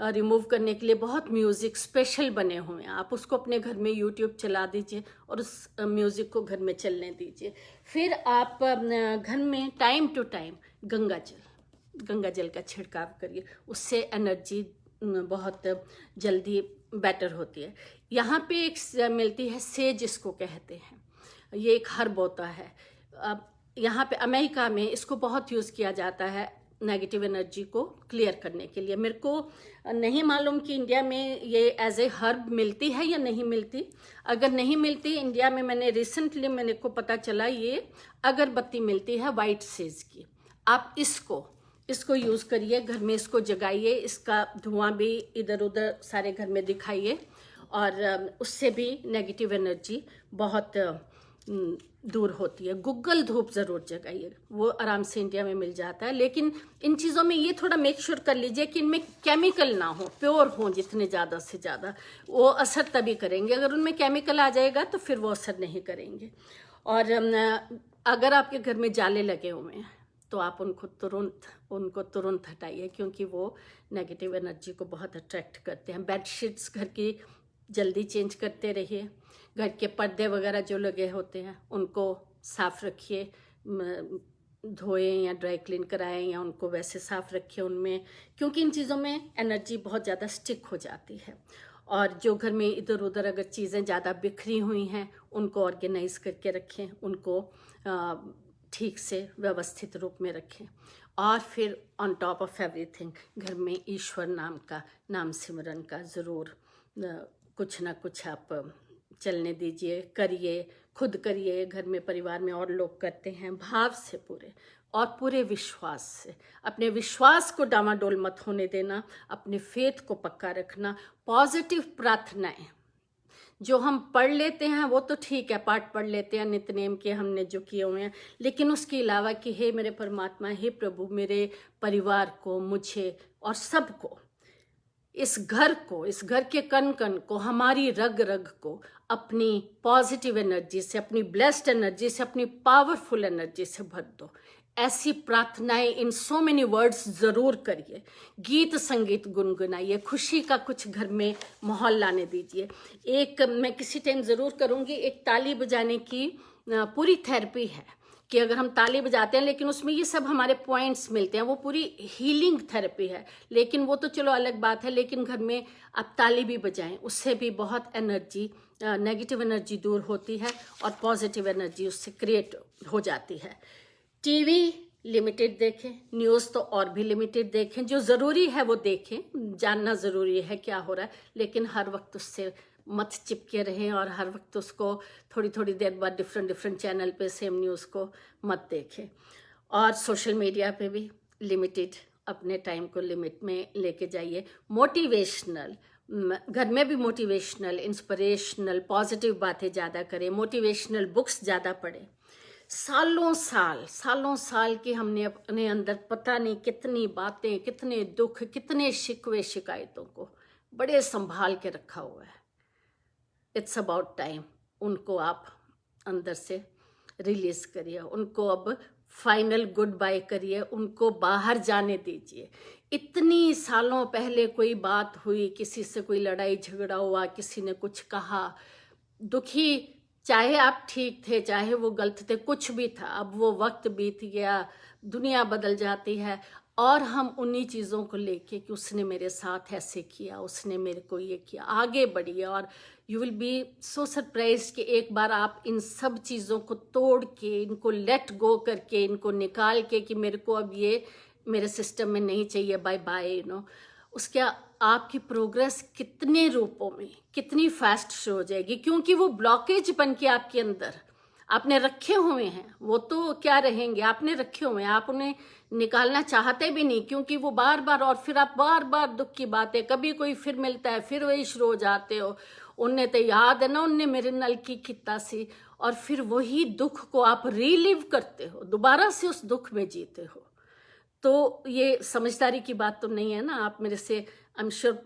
रिमूव करने के लिए बहुत म्यूज़िक स्पेशल बने हुए हैं। आप उसको अपने घर में यूट्यूब चला दीजिए और उस म्यूज़िक को घर में चलने दीजिए। फिर आप घर में टाइम टू टाइम गंगा जल का छिड़काव करिए, उससे एनर्जी बहुत जल्दी बेटर होती है। यहाँ पे एक मिलती है सेज, इसको कहते हैं, ये एक हर्ब होता है। अब यहाँ पे अमेरिका में इसको बहुत यूज़ किया जाता है नेगेटिव एनर्जी को क्लियर करने के लिए। मेरे को नहीं मालूम कि इंडिया में ये एज ए हर्ब मिलती है या नहीं मिलती। अगर नहीं मिलती इंडिया में, मैंने रिसेंटली मेरे को पता चला ये अगरबत्ती मिलती है वाइट सेज की। आप इसको यूज़ करिए, घर में इसको जगाइए, इसका धुआं भी इधर उधर सारे घर में दिखाइए और उससे भी नेगेटिव एनर्जी बहुत दूर होती है। गुग्गल धूप ज़रूर जगाइए, वो आराम से इंडिया में मिल जाता है। लेकिन इन चीज़ों में ये थोड़ा मेक श्योर कर लीजिए कि इनमें केमिकल ना हो, प्योर हो जितने ज़्यादा से ज़्यादा, वो असर तभी करेंगे। अगर उनमें केमिकल आ जाएगा तो फिर वो असर नहीं करेंगे। और अगर आपके घर में जाले लगे हुए हैं तो आप उनको तुरंत हटाइए, क्योंकि वो नेगेटिव एनर्जी को बहुत अट्रैक्ट करते हैं। बेडशीट्स घर की जल्दी चेंज करते रहिए। घर के पर्दे वगैरह जो लगे होते हैं उनको साफ़ रखिए, धोएं या ड्राई क्लीन कराएं या उनको वैसे साफ़ रखिए उनमें, क्योंकि इन चीज़ों में एनर्जी बहुत ज़्यादा स्टिक हो जाती है। और जो घर में इधर उधर अगर चीज़ें ज़्यादा बिखरी हुई हैं उनको ऑर्गेनाइज करके रखें, उनको ठीक से व्यवस्थित रूप में रखें। और फिर ऑन टॉप ऑफ एवरीथिंग घर में ईश्वर नाम सिमरन का ज़रूर कुछ ना कुछ आप चलने दीजिए, करिए, खुद करिए, घर में परिवार में और लोग करते हैं, भाव से पूरे विश्वास से। अपने विश्वास को डामाडोल मत होने देना, अपने फेथ को पक्का रखना। पॉजिटिव प्रार्थनाएं जो हम पढ़ लेते हैं वो तो ठीक है, पाठ पढ़ लेते हैं नित्यनेम के हमने जो किए हुए हैं, लेकिन उसके अलावा कि हे मेरे परमात्मा, हे प्रभु, मेरे परिवार को, मुझे और सबको, इस घर के कण कण को, हमारी रग रग को अपनी पॉजिटिव एनर्जी से, अपनी ब्लेस्ड एनर्जी से, अपनी पावरफुल एनर्जी से भर दो। ऐसी प्रार्थनाएं इन सो मेनी वर्ड्स ज़रूर करिए। गीत संगीत गुनगुनाइए, खुशी का कुछ घर में माहौल लाने दीजिए। एक मैं किसी टाइम ज़रूर करूँगी, एक ताली बजाने की पूरी थेरेपी है कि अगर हम ताली बजाते हैं, लेकिन उसमें ये सब हमारे पॉइंट्स मिलते हैं, वो पूरी हीलिंग थेरेपी है। लेकिन वो तो चलो अलग बात है, लेकिन घर में आप ताली भी बजाएं, उससे भी बहुत एनर्जी, नेगेटिव एनर्जी दूर होती है और पॉजिटिव एनर्जी उससे क्रिएट हो जाती है। टीवी लिमिटेड देखें, न्यूज़ तो और भी लिमिटेड देखें, जो ज़रूरी है वो देखें, जानना ज़रूरी है क्या हो रहा है, लेकिन हर वक्त उससे मत चिपके रहें और हर वक्त उसको थोड़ी थोड़ी देर बाद डिफरेंट चैनल पे सेम न्यूज़ को मत देखें। और सोशल मीडिया पे भी लिमिटेड, अपने टाइम को लिमिट में लेके जाइए। मोटिवेशनल, घर में भी मोटिवेशनल, इंस्पिरेशनल, पॉजिटिव बातें ज़्यादा करें, मोटिवेशनल बुक्स ज़्यादा पढ़ें। सालों साल के हमने अपने अंदर पता नहीं कितनी बातें, कितने दुख, कितने शिकवे शिकायतों को बड़े संभाल के रखा हुआ है। इट्स अबाउट टाइम उनको आप अंदर से रिलीज करिए, उनको अब फाइनल गुड बाय करिए, उनको बाहर जाने दीजिए। इतनी सालों पहले कोई बात हुई, किसी से कोई लड़ाई झगड़ा हुआ, किसी ने कुछ कहा, दुखी चाहे आप ठीक थे, चाहे वो गलत थे, कुछ भी था, अब वो वक्त बीत गया, दुनिया बदल जाती है, और हम उन्हीं चीज़ों को लेके कि उसने मेरे साथ ऐसे किया, उसने मेरे को ये किया, आगे बढ़िए। और you will be so surprise कि एक बार आप इन सब चीज़ों को तोड़ के, इनको लेट गो करके, इनको निकाल के कि मेरे को अब ये मेरे सिस्टम में नहीं चाहिए, बाय बाय, उसके आपकी प्रोग्रेस कितने रूपों में, कितनी फास्ट शो हो जाएगी, क्योंकि वो ब्लॉकेज बन के आपके अंदर आपने रखे हुए हैं, वो तो क्या रहेंगे, आपने रखे हुए हैं, आप उन्हें निकालना चाहते भी नहीं, क्योंकि वो बार बार, और फिर आप बार बार दुख की बात है, कभी कोई फिर मिलता है, फिर वही शुरू हो जाते हो, उनने तो याद है ना, उनने मेरे नल की कितना सी, और फिर वही दुख को आप रीलिव करते हो, दोबारा से उस दुख में जीते हो। तो ये समझदारी की बात तो नहीं है ना, आप मेरे से I am sure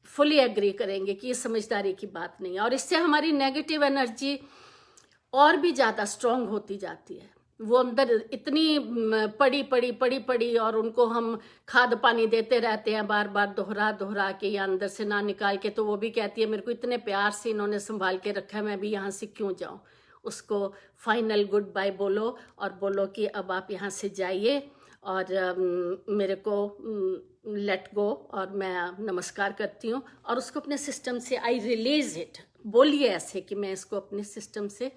fully agree करेंगे कि ये समझदारी की बात नहीं है, और इससे हमारी नेगेटिव एनर्जी और भी ज़्यादा स्ट्रांग होती जाती है, वो अंदर इतनी पड़ी पड़ी पड़ी पड़ी, और उनको हम खाद पानी देते रहते हैं बार बार दोहरा दोहरा के, या अंदर से ना निकाल के, तो वो भी कहती है मेरे को इतने प्यार से इन्होंने संभाल के रखा है, मैं भी यहाँ से क्यों जाऊँ। उसको फाइनल गुड बाय बोलो, और बोलो कि अब आप यहाँ से जाइए, और मेरे को लेट गो, और मैं नमस्कार करती हूँ, और उसको अपने सिस्टम से आई रिलीज इट, बोलिए ऐसे कि मैं इसको अपने सिस्टम से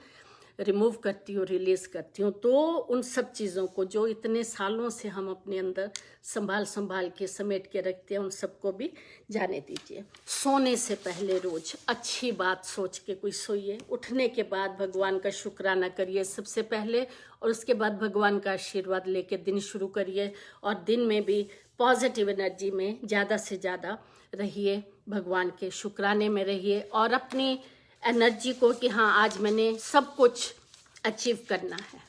रिमूव करती हूँ, रिलीज करती हूँ। तो उन सब चीज़ों को जो इतने सालों से हम अपने अंदर संभाल संभाल के समेट के रखते हैं, उन सबको भी जाने दीजिए। सोने से पहले रोज अच्छी बात सोच के कोई सोइए, उठने के बाद भगवान का शुक्राना करिए सबसे पहले, और उसके बाद भगवान का आशीर्वाद लेके दिन शुरू करिए, और दिन में भी पॉजिटिव एनर्जी में ज़्यादा से ज़्यादा रहिए, भगवान के शुक्राने में रहिए, और अपनी एनर्जी को कि हाँ आज मैंने सब कुछ अचीव करना है,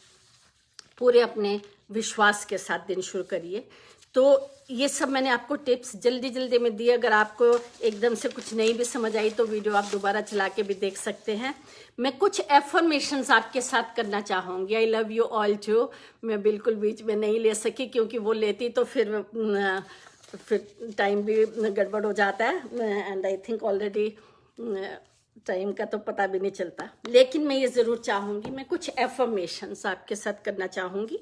पूरे अपने विश्वास के साथ दिन शुरू करिए। तो ये सब मैंने आपको टिप्स जल्दी जल्दी में दिए, अगर आपको एकदम से कुछ नहीं भी समझ आई तो वीडियो आप दोबारा चला के भी देख सकते हैं। मैं कुछ एफर्मेशंस आपके साथ करना चाहूँगी। I love you all too, मैं बिल्कुल बीच में नहीं ले सकी, क्योंकि वो लेती तो फिर टाइम भी गड़बड़ हो जाता है, and I think already time का तो पता भी नहीं चलता। लेकिन मैं ये ज़रूर चाहूँगी, मैं कुछ एफर्मेशंस आपके साथ करना चाहूँगी,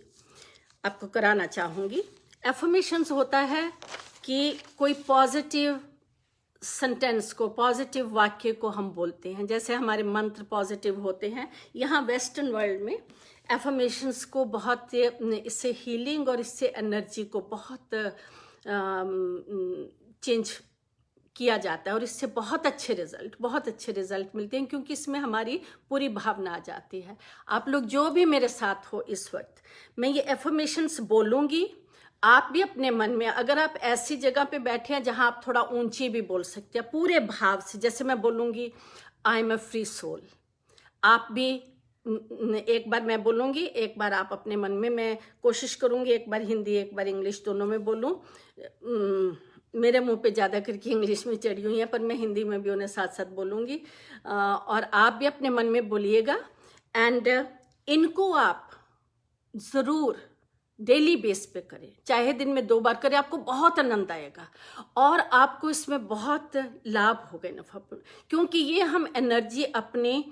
आपको कराना चाहूँगी। एफर्मेशंस होता है कि कोई पॉजिटिव सेंटेंस को, पॉजिटिव वाक्य को हम बोलते हैं, जैसे हमारे मंत्र पॉजिटिव होते हैं। यहाँ वेस्टर्न वर्ल्ड में एफर्मेशंस को बहुत, इससे हीलिंग और इससे एनर्जी को बहुत चेंज किया जाता है, और इससे बहुत अच्छे रिजल्ट मिलते हैं, क्योंकि इसमें हमारी पूरी भावना आ जाती है। आप लोग जो भी मेरे साथ हो इस वक्त, मैं ये एफर्मेशंस बोलूँगी, आप भी अपने मन में, अगर आप ऐसी जगह पे बैठे हैं जहां आप थोड़ा ऊंची भी बोल सकते हैं पूरे भाव से, जैसे मैं बोलूँगी I am a free soul, आप भी एक बार मैं बोलूँगी, एक बार आप अपने मन में, मैं कोशिश करूँगी एक बार हिंदी एक बार इंग्लिश दोनों में बोलूँ। मेरे मुंह पे ज़्यादा करके इंग्लिश में चढ़ी हुई है, पर मैं हिंदी में भी उन्हें साथ साथ बोलूँगी, और आप भी अपने मन में बोलिएगा। एंड इनको आप ज़रूर डेली बेस पे करें, चाहे दिन में 2 बार करें, आपको बहुत आनंद आएगा, और आपको इसमें बहुत लाभ होगा, नफा, क्योंकि ये हम एनर्जी अपने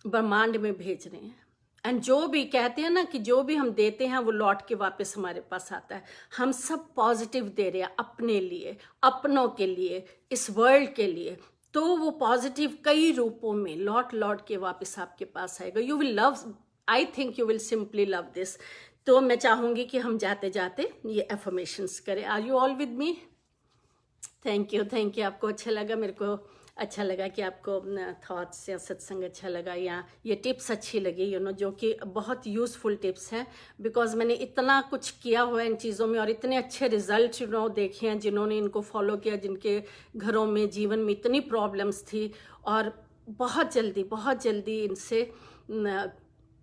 ब्रह्मांड में भेज रहे हैं। एंड जो भी कहते हैं ना कि जो भी हम देते हैं वो लौट के वापस हमारे पास आता है। हम सब पॉजिटिव दे रहे हैं अपने लिए, अपनों के लिए, इस वर्ल्ड के लिए, तो वो पॉजिटिव कई रूपों में लौट लौट के वापस आपके पास आएगा। You will love, I think you will simply love this. तो मैं चाहूँगी कि हम जाते जाते ये एफर्मेशंस करें। Are you all with me? Thank you, आपको अच्छा लगा, मेरे को अच्छा लगा कि आपको थॉट्स या सत्संग अच्छा लगा, या ये टिप्स अच्छी लगी, जो कि बहुत यूज़फुल टिप्स हैं, बिकॉज मैंने इतना कुछ किया हुआ है इन चीज़ों में, और इतने अच्छे रिजल्ट देखे हैं जिन्होंने इनको फॉलो किया, जिनके घरों में जीवन में इतनी प्रॉब्लम्स थी, और बहुत जल्दी इनसे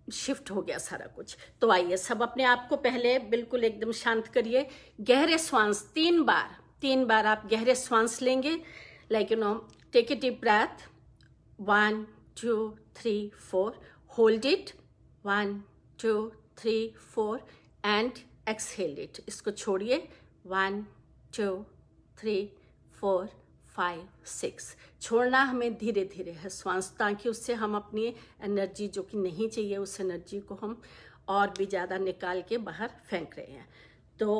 शिफ्ट हो गया सारा कुछ। तो आइए सब अपने आप को पहले बिल्कुल एकदम शांत करिए, गहरे श्वास 3 बार आप गहरे श्वास लेंगे, like take a deep breath, 1 2 3 4, hold it, 1 2 3 4, and exhale it, इसको छोड़िए, 1 2 3 4 5, 6। छोड़ना हमें धीरे धीरे है श्वास, ताकि उससे हम अपनी एनर्जी जो कि नहीं चाहिए उस एनर्जी को हम और भी ज़्यादा निकाल के बाहर फेंक रहे हैं। तो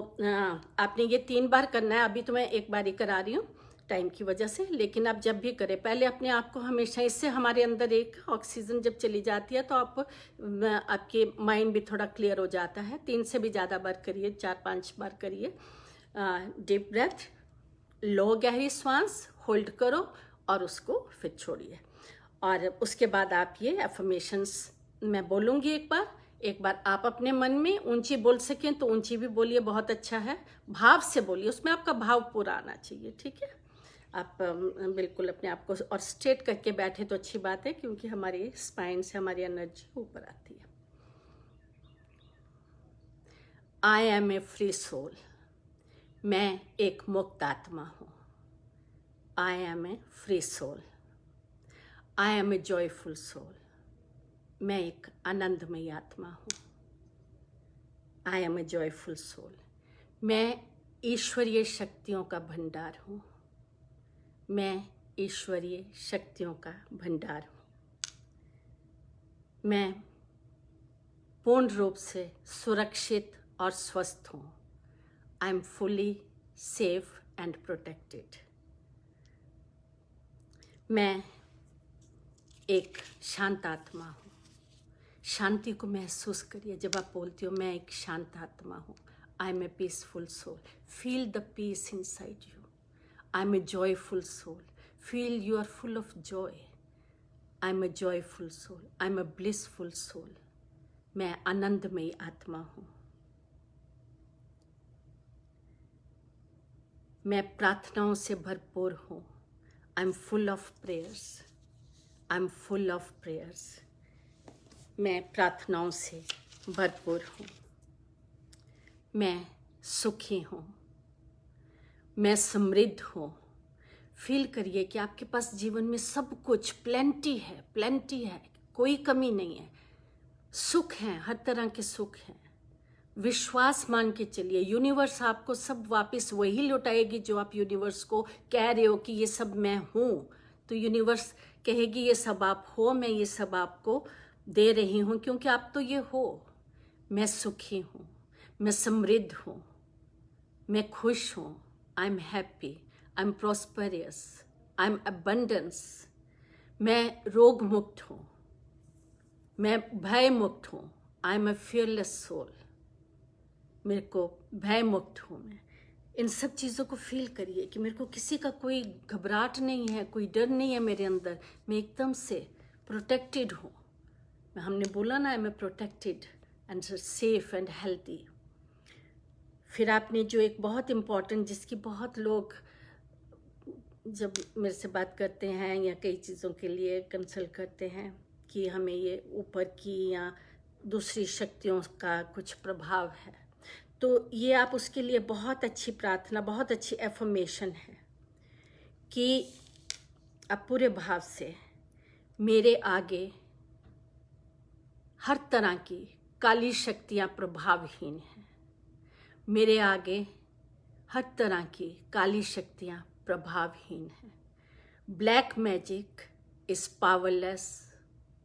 आपने ये 3 बार करना है। अभी तो मैं एक बार ही करा रही हूँ टाइम की वजह से, लेकिन आप जब भी करें पहले अपने आप को हमेशा, इससे हमारे अंदर एक ऑक्सीजन जब चली जाती है तो आपके माइंड भी थोड़ा क्लियर हो जाता है। 3 से भी ज़्यादा बार करिए, 4-5 बार करिए। डीप ब्रेथ, लो गहरी सांस, होल्ड करो और उसको फिर छोड़िए। और उसके बाद आप ये एफर्मेशंस मैं बोलूँगी एक बार आप अपने मन में ऊंची बोल सकें तो ऊंची भी बोलिए, बहुत अच्छा है। भाव से बोलिए, उसमें आपका भाव पूरा आना चाहिए, ठीक है। आप बिल्कुल अपने आप को और स्ट्रेट करके बैठे तो अच्छी बात है, क्योंकि हमारी स्पाइन से हमारी एनर्जी ऊपर आती है। I am a free soul, मैं एक मुक्त आत्मा हूँ। I am a free soul, I am a joyful soul, मैं एक आनंदमयी आत्मा हूँ। I am a joyful soul, मैं ईश्वरीय शक्तियों का भंडार हूँ। मैं ईश्वरीय शक्तियों का भंडार हूँ। मैं पूर्ण रूप से सुरक्षित और स्वस्थ हूँ। I am fully safe and protected. मैं एक शांत आत्मा हूँ। शांति को महसूस करिए जब आप बोलती हो मैं एक शांत आत्मा हूँ। I am a peaceful soul, feel the peace inside you. I am a joyful soul, feel you are full of joy. I am a joyful soul, I am a blissful soul, मैं आनंदमयी आत्मा हूँ। मैं प्रार्थनाओं से भरपूर हूँ। I am full of prayers. I am full of prayers, मैं प्रार्थनाओं से भरपूर हूँ। मैं सुखी हूँ। मैं समृद्ध हूँ। फील करिए कि आपके पास जीवन में सब कुछ प्लेंटी है, प्लेंटी है, कोई कमी नहीं है। सुख है, हर तरह के सुख हैं। विश्वास मान के चलिए, यूनिवर्स आपको सब वापस वही लौटाएगी जो आप यूनिवर्स को कह रहे हो कि ये सब मैं हूँ। तो यूनिवर्स कहेगी ये सब आप हो, मैं ये सब आपको दे रही हूँ, क्योंकि आप तो ये हो। मैं सुखी हूँ, मैं समृद्ध हूँ, मैं खुश हूँ। I am happy, I am prosperous, I am abundance. मैं रोग मुक्त हूँ, मैं भय मुक्त हूँ। I am a fearless soul, मेरे को भय मुक्त हूँ मैं। इन सब चीज़ों को फील करिए कि मेरे को किसी का कोई घबराहट नहीं है, कोई डर नहीं है मेरे अंदर। मैं एकदम से प्रोटेक्टेड हूँ। हमने बोला ना, I am protected and safe and healthy. फिर आपने जो एक बहुत इम्पॉर्टेंट, जिसकी बहुत लोग जब मेरे से बात करते हैं या कई चीज़ों के लिए कंसल्ट करते हैं कि हमें ये ऊपर की या दूसरी शक्तियों का कुछ प्रभाव है, तो ये आप उसके लिए बहुत अच्छी प्रार्थना, बहुत अच्छी एफर्मेशन है कि आप पूरे भाव से, मेरे आगे हर तरह की काली शक्तियाँ प्रभावहीन हैं। मेरे आगे हर तरह की काली शक्तियाँ प्रभावहीन हैं। Black magic is powerless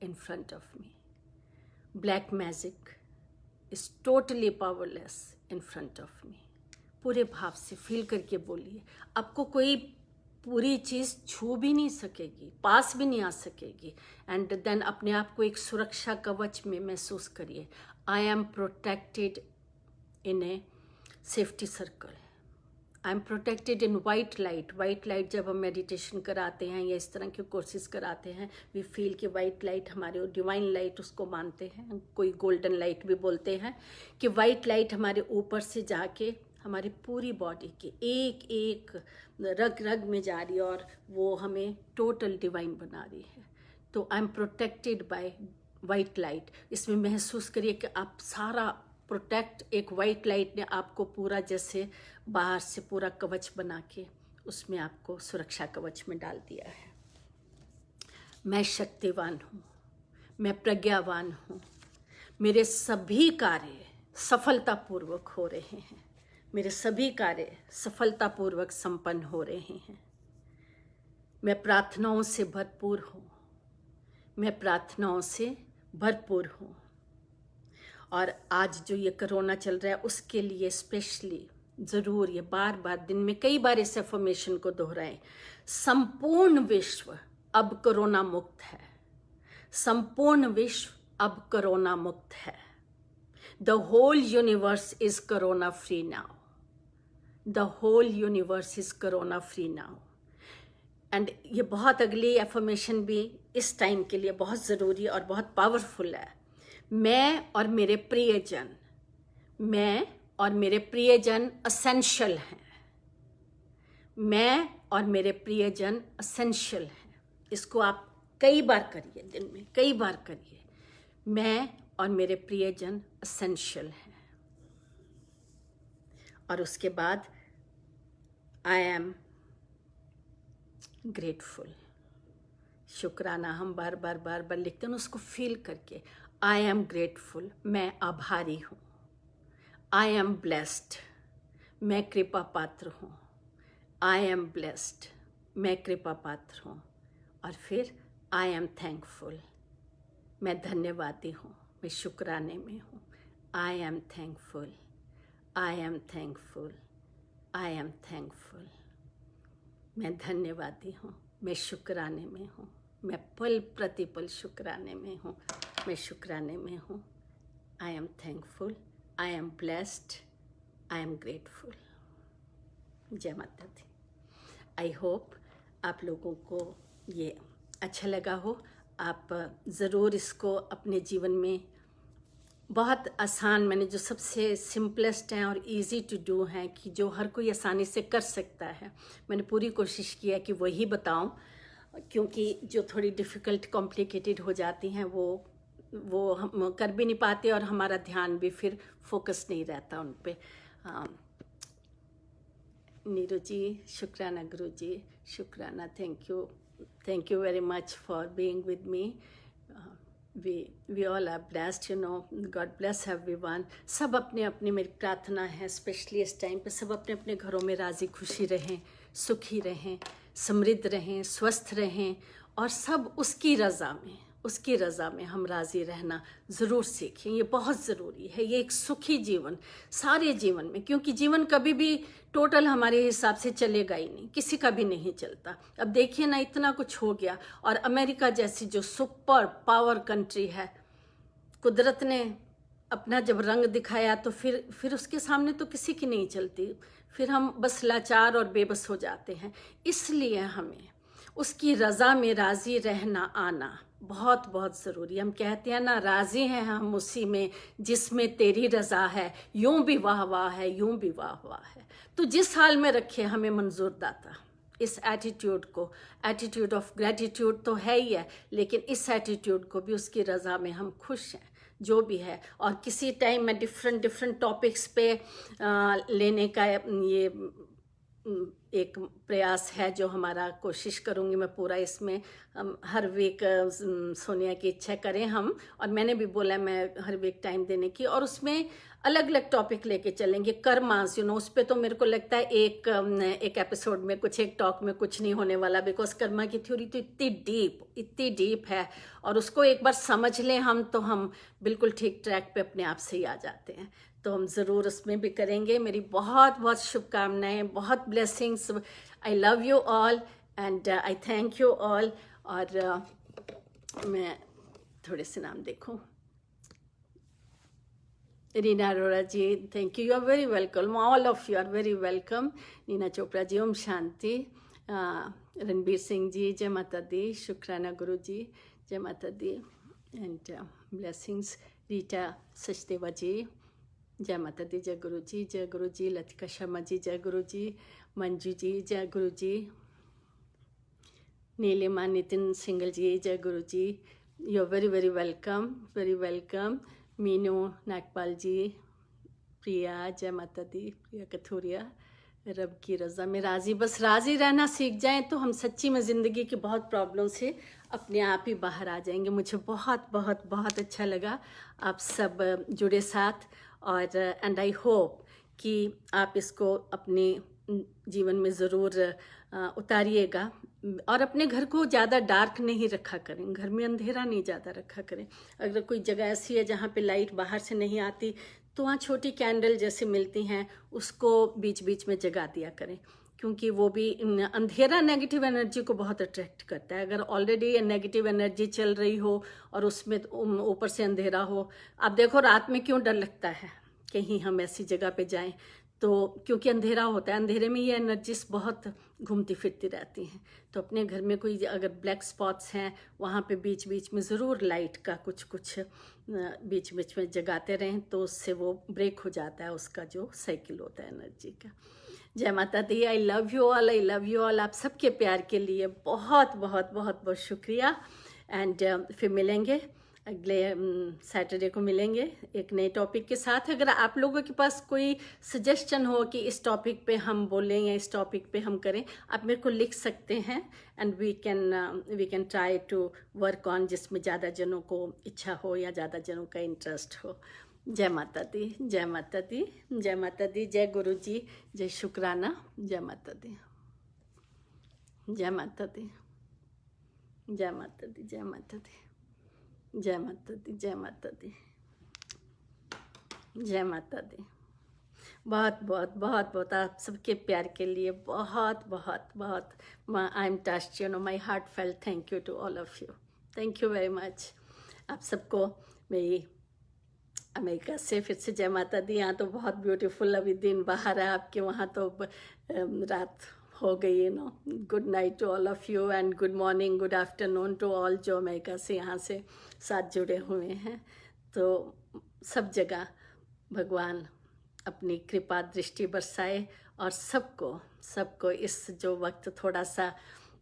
in front of me. Black magic is totally powerless in front of me. पूरे भाव से फील करके बोलिए। आपको कोई पूरी चीज़ छू भी नहीं सकेगी, पास भी नहीं आ सकेगी। एंड देन अपने आप को एक सुरक्षा कवच में महसूस करिए। I am protected in A safety circle. I am protected in white light. White light जब हम मेडिटेशन कराते हैं या इस तरह की कोर्सेज कराते हैं, वी फील कि वाइट लाइट हमारे, डिवाइन लाइट उसको मानते हैं, कोई गोल्डन लाइट भी बोलते हैं, कि वाइट लाइट हमारे ऊपर से जाके हमारी पूरी बॉडी के एक एक रग रग में जा रही है और वो हमें टोटल डिवाइन बना रही है। तो I am protected by white light. इसमें महसूस करिए कि आप सारा प्रोटेक्ट, एक वाइट लाइट ने आपको पूरा जैसे बाहर से पूरा कवच बना के उसमें आपको सुरक्षा कवच में डाल दिया है। मैं शक्तिवान हूँ, मैं प्रज्ञावान हूँ। मेरे सभी कार्य सफलतापूर्वक हो रहे हैं। मेरे सभी कार्य सफलतापूर्वक संपन्न हो रहे हैं। मैं प्रार्थनाओं से भरपूर हूँ, मैं प्रार्थनाओं से भरपूर हूँ। और आज जो ये कोरोना चल रहा है उसके लिए स्पेशली ज़रूर ये बार बार दिन में कई बार इस अफर्मेशन को दोहराएं। संपूर्ण विश्व अब कोरोना मुक्त है, संपूर्ण विश्व अब कोरोना मुक्त है। The whole universe is corona free now, the whole universe is corona free now. And ये बहुत अगली एफर्मेशन भी इस टाइम के लिए बहुत ज़रूरी और बहुत पावरफुल है। मैं और मेरे प्रियजन, मैं और मेरे प्रियजन असेंशियल हैं, मैं और मेरे प्रियजन असेंशियल हैं। इसको आप कई बार करिए, दिन में कई बार करिए। मैं और मेरे प्रियजन असेंशियल हैं। और उसके बाद आई एम ग्रेटफुल, शुक्राना हम बार बार लिखते हैं, उसको फील करके। आई एम ग्रेटफुल, मैं आभारी हूँ। आई एम ब्लेस्ड, मैं कृपा पात्र हूँ। आई एम ब्लेस्ड, मैं कृपा पात्र हूँ। और फिर आई एम थैंकफुल, मैं धन्यवादी हूँ, मैं शुक्राने में हूँ। I am thankful, I am thankful, I am thankful, मैं धन्यवादी हूँ, मैं शुक्राने में हूँ, मैं पल प्रतिपल शुक्राने में हूँ, मैं शुक्राने में हूँ। I am thankful, I am blessed, I am grateful. जय माता दी। आई होप आप लोगों को ये अच्छा लगा हो। आप ज़रूर इसको अपने जीवन में, बहुत आसान, मैंने जो सबसे सिंपलेस्ट हैं और इजी टू डू हैं कि जो हर कोई आसानी से कर सकता है, मैंने पूरी कोशिश की है कि वही बताऊं, क्योंकि जो थोड़ी डिफ़िकल्ट कॉम्प्लिकेटेड हो जाती हैं वो हम कर भी नहीं पाते और हमारा ध्यान भी फिर फोकस नहीं रहता उन पे। नीरू जी, शुक्राना गुरु जी, शुक्राना, thank you very much for being with me. we all are blessed, you know, God bless everyone। सब अपने अपने, मेरी प्रार्थना है स्पेशली इस टाइम पे, सब अपने अपने घरों में राजी खुशी रहें, सुखी रहें, समृद्ध रहें, स्वस्थ रहें, और सब उसकी रज़ा में हम राज़ी रहना ज़रूर सीखें। ये बहुत ज़रूरी है, ये एक सुखी जीवन सारे जीवन में, क्योंकि जीवन कभी भी टोटल हमारे हिसाब से चलेगा ही नहीं, किसी का भी नहीं चलता। अब देखिए ना, इतना कुछ हो गया, और अमेरिका जैसी जो सुपर पावर कंट्री है, कुदरत ने अपना जब रंग दिखाया तो फिर उसके सामने तो किसी की नहीं चलती, फिर हम बस लाचार और बेबस हो जाते हैं। इसलिए हमें उसकी रज़ा में राज़ी रहना आना बहुत बहुत ज़रूरी। हम कहते हैं ना, राज़ी हैं हम उसी में जिसमें तेरी रज़ा है, यूं भी वाह वाह है, यूं भी वाह वाह है। तो जिस हाल में रखे हमें मंजूर दाता, इस एटीट्यूड को, एटीट्यूड ऑफ ग्रेटिट्यूड तो है ही है, लेकिन इस एटीट्यूड को भी, उसकी रज़ा में हम खुश हैं जो भी है। और किसी टाइम मैं डिफरेंट टॉपिक्स पे लेने का ये एक प्रयास है जो हमारा, कोशिश करूँगी मैं पूरा इसमें हर वीक, सोनिया की इच्छा करें हम, और मैंने भी बोला मैं हर वीक टाइम देने की, और उसमें अलग अलग टॉपिक लेके चलेंगे। कर्मास, यू नो, उस पर तो मेरे को लगता है एक एपिसोड में कुछ, एक टॉक में कुछ नहीं होने वाला, बिकॉज कर्मा की थ्योरी तो इतनी डीप है, और उसको एक बार समझ लें हम तो हम बिल्कुल ठीक ट्रैक पे अपने आप से ही आ जाते हैं। तो हम ज़रूर उसमें भी करेंगे। मेरी बहुत बहुत शुभकामनाएं, बहुत blessings. I love you all and I thank you all. और मैं थोड़े से नाम देखूं। Reena Arora ji, thank you, are very welcome, all of you are very welcome. Neena Chopra ji, ओम शांति। रणबीर सिंह जी, जय माता दी। शुक्राना गुरु जी, जय माता दी एंड ब्लेसिंग्स। रीटा सचदेवा जी, जय माता दी, जय गुरु जी, जय गुरु जी। लतिका शर्मा जी, जय गुरु जी। मंजू जी, जय गुरु जी। नीलिमा नितिन सिंगल जी, जय Guru ji, you are very very welcome, very welcome. Meenu Nagpal ji, Priya, जय माता दी, प्रिया कथूरिया। रब की रज़ा में राज़ी, बस राज़ी रहना सीख जाएं तो हम सच्ची में ज़िंदगी की बहुत प्रॉब्लम से अपने आप ही बाहर आ जाएंगे। मुझे बहुत बहुत बहुत अच्छा लगा आप सब जुड़े साथ, और एंड आई होप कि आप इसको अपनी जीवन में ज़रूर उतारिएगा। और अपने घर को ज़्यादा डार्क नहीं रखा करें, घर में अंधेरा नहीं ज़्यादा रखा करें। अगर कोई जगह ऐसी है जहाँ पे लाइट बाहर से नहीं आती, तो वहाँ छोटी कैंडल जैसे मिलती हैं, उसको बीच बीच में जगा दिया करें, क्योंकि वो भी अंधेरा नेगेटिव एनर्जी को बहुत अट्रैक्ट करता है। अगर ऑलरेडी नेगेटिव एनर्जी चल रही हो और उसमें ऊपर से अंधेरा हो, आप देखो रात में क्यों डर लगता है कहीं हम ऐसी जगह पे जाएं, तो क्योंकि अंधेरा होता है, अंधेरे में ये एनर्जीज बहुत घूमती फिरती रहती हैं। तो अपने घर में कोई अगर ब्लैक स्पॉट्स हैं, वहाँ पे बीच बीच में ज़रूर लाइट का कुछ कुछ बीच बीच में जगाते रहें, तो उससे वो ब्रेक हो जाता है, उसका जो साइकिल होता है एनर्जी का। जय माता दी। I love you all, I love you all. आप सबके प्यार के लिए बहुत बहुत बहुत बहुत शुक्रिया। एंड फिर मिलेंगे अगले सैटरडे को, मिलेंगे एक नए टॉपिक के साथ। अगर आप लोगों के पास कोई सजेशन हो कि इस टॉपिक पे हम बोलें या इस टॉपिक पे हम करें, आप मेरे को लिख सकते हैं। And we can try to work on, जिसमें ज़्यादा जनों को इच्छा हो या ज़्यादा जनों का इंटरेस्ट हो। जय माता दी, जय माता दी, जय माता दी। जय गुरु जी, जय शुक्राना। जय माता दी, जय माता दी, जय माता दी, जय माता दी, जय माता दी, जय माता दी, जय माता दी। बहुत बहुत बहुत बहुत आप सबके प्यार के लिए बहुत बहुत बहुत I am touched, you know, my heart felt thank you to all of you. Thank you very much. आप सबको मेरी अमेरिका से फिर से जय माता दी। यहाँ तो बहुत ब्यूटीफुल अभी दिन बाहर है आपके, वहाँ तो रात हो गई, you know. Good night to all of you and good morning, good afternoon to all जो अमेरिका से यहाँ से साथ जुड़े हुए हैं। तो सब जगह भगवान अपनी कृपा दृष्टि बरसाए और सबको इस जो वक्त थोड़ा सा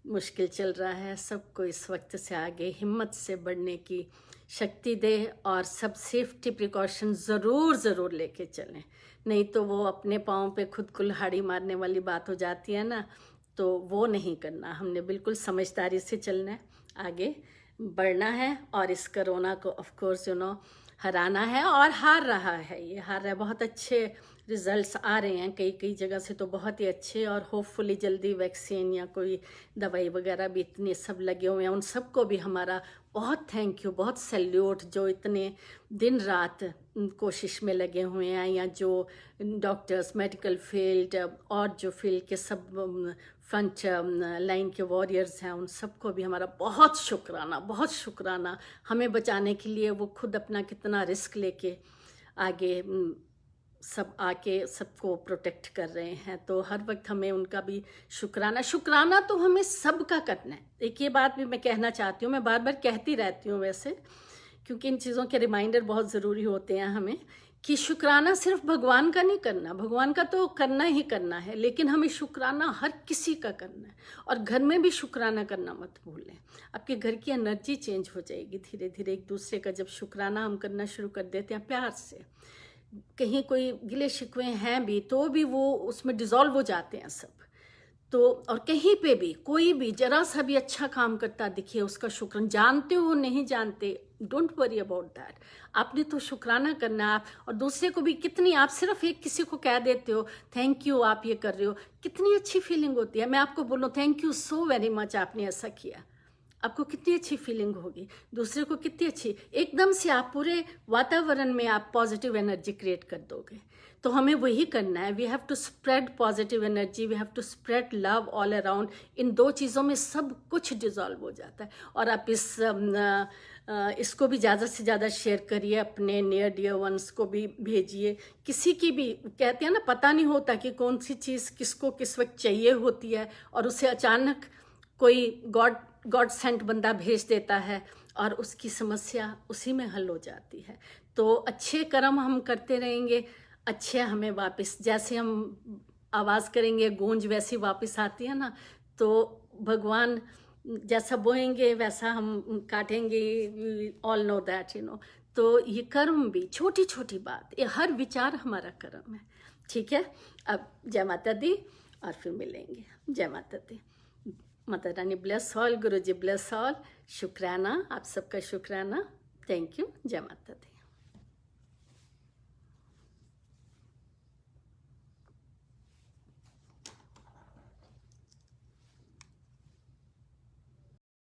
मुश्किल चल रहा है, सबको इस वक्त से आगे हिम्मत से बढ़ने की शक्ति दे। और सब सेफ्टी प्रिकॉशन ज़रूर लेके चलें, नहीं तो वो अपने पाँव पे खुद कुल्हाड़ी मारने वाली बात हो जाती है ना, तो वो नहीं करना। हमने बिल्कुल समझदारी से चलना है, आगे बढ़ना है और इस कोरोना को ऑफ कोर्स यू नो हराना है। और हार रहा है, ये हार रहा है। बहुत अच्छे रिजल्ट्स आ रहे हैं कई जगह से, तो बहुत ही अच्छे। और होपफुली जल्दी वैक्सीन या कोई दवाई वगैरह भी इतने सब लगे हुए हैं, उन सबको भी हमारा बहुत थैंक यू, बहुत सैल्यूट, जो इतने दिन रात कोशिश में लगे हुए हैं, या जो डॉक्टर्स, मेडिकल फील्ड और जो फील्ड के सब फ्रंट लाइन के वॉरियर्स हैं, उन सबको भी हमारा बहुत शुक्राना। हमें बचाने के लिए वो खुद अपना कितना रिस्क लेके आगे सब आके सबको प्रोटेक्ट कर रहे हैं। तो हर वक्त हमें उनका भी शुक्राना तो हमें सबका करना है। एक ये बात भी मैं कहना चाहती हूँ, मैं बार बार कहती रहती हूँ वैसे, क्योंकि इन चीज़ों के रिमाइंडर बहुत ज़रूरी होते हैं हमें, कि शुक्राना सिर्फ भगवान का नहीं करना, भगवान का तो करना ही करना है, लेकिन हमें शुक्राना हर किसी का करना है। और घर में भी शुक्राना करना मत भूलें, आपके घर की एनर्जी चेंज हो जाएगी धीरे धीरे। एक दूसरे का जब शुक्राना हम करना शुरू कर देते हैं प्यार से, कहीं कोई गिले शिकवे हैं भी तो भी वो उसमें डिज़ोल्व हो जाते हैं सब। तो और कहीं पे भी कोई भी जरा सा भी अच्छा काम करता दिखे, उसका शुक्राना, जानते हो नहीं जानते, डोंट वरी अबाउट दैट, आपने तो शुक्राना करना। आप और दूसरे को भी कितनी, आप सिर्फ एक किसी को कह देते हो थैंक यू, आप ये कर रहे हो, कितनी अच्छी फीलिंग होती है। मैं आपको बोलूँ thank you so very much, आपने ऐसा किया, आपको कितनी अच्छी फीलिंग होगी, दूसरे को कितनी अच्छी, एकदम से आप पूरे वातावरण में आप पॉजिटिव एनर्जी क्रिएट कर दोगे। तो हमें वही करना है, we have to spread positive energy, we have to spread love all around. इन दो चीज़ों में सब कुछ डिज़ोल्व हो जाता है। और आप इसको भी ज़्यादा से ज़्यादा शेयर करिए, अपने नियर डियर वंस को भी भेजिए। किसी की भी, कहते हैं ना, पता नहीं होता कि कौन सी चीज़ किसको किस वक्त चाहिए होती है, और उसे अचानक कोई गॉड सेंट बंदा भेज देता है और उसकी समस्या उसी में हल हो जाती है। तो अच्छे कर्म हम करते रहेंगे, अच्छे हमें वापस, जैसे हम आवाज़ करेंगे गूंज वैसी वापस आती है ना। तो भगवान जैसा बोएंगे वैसा हम काटेंगे, all know that, you know. तो ये कर्म भी छोटी छोटी बात, ये हर विचार हमारा कर्म है, ठीक है। अब जय माता दी, और फिर मिलेंगे। जय माता दी। माता रानी ब्लेस ऑल, गुरु जी ब्लेस ऑल। शुक्राना, आप सबका शुक्राना, थैंक यू। जय माता दी।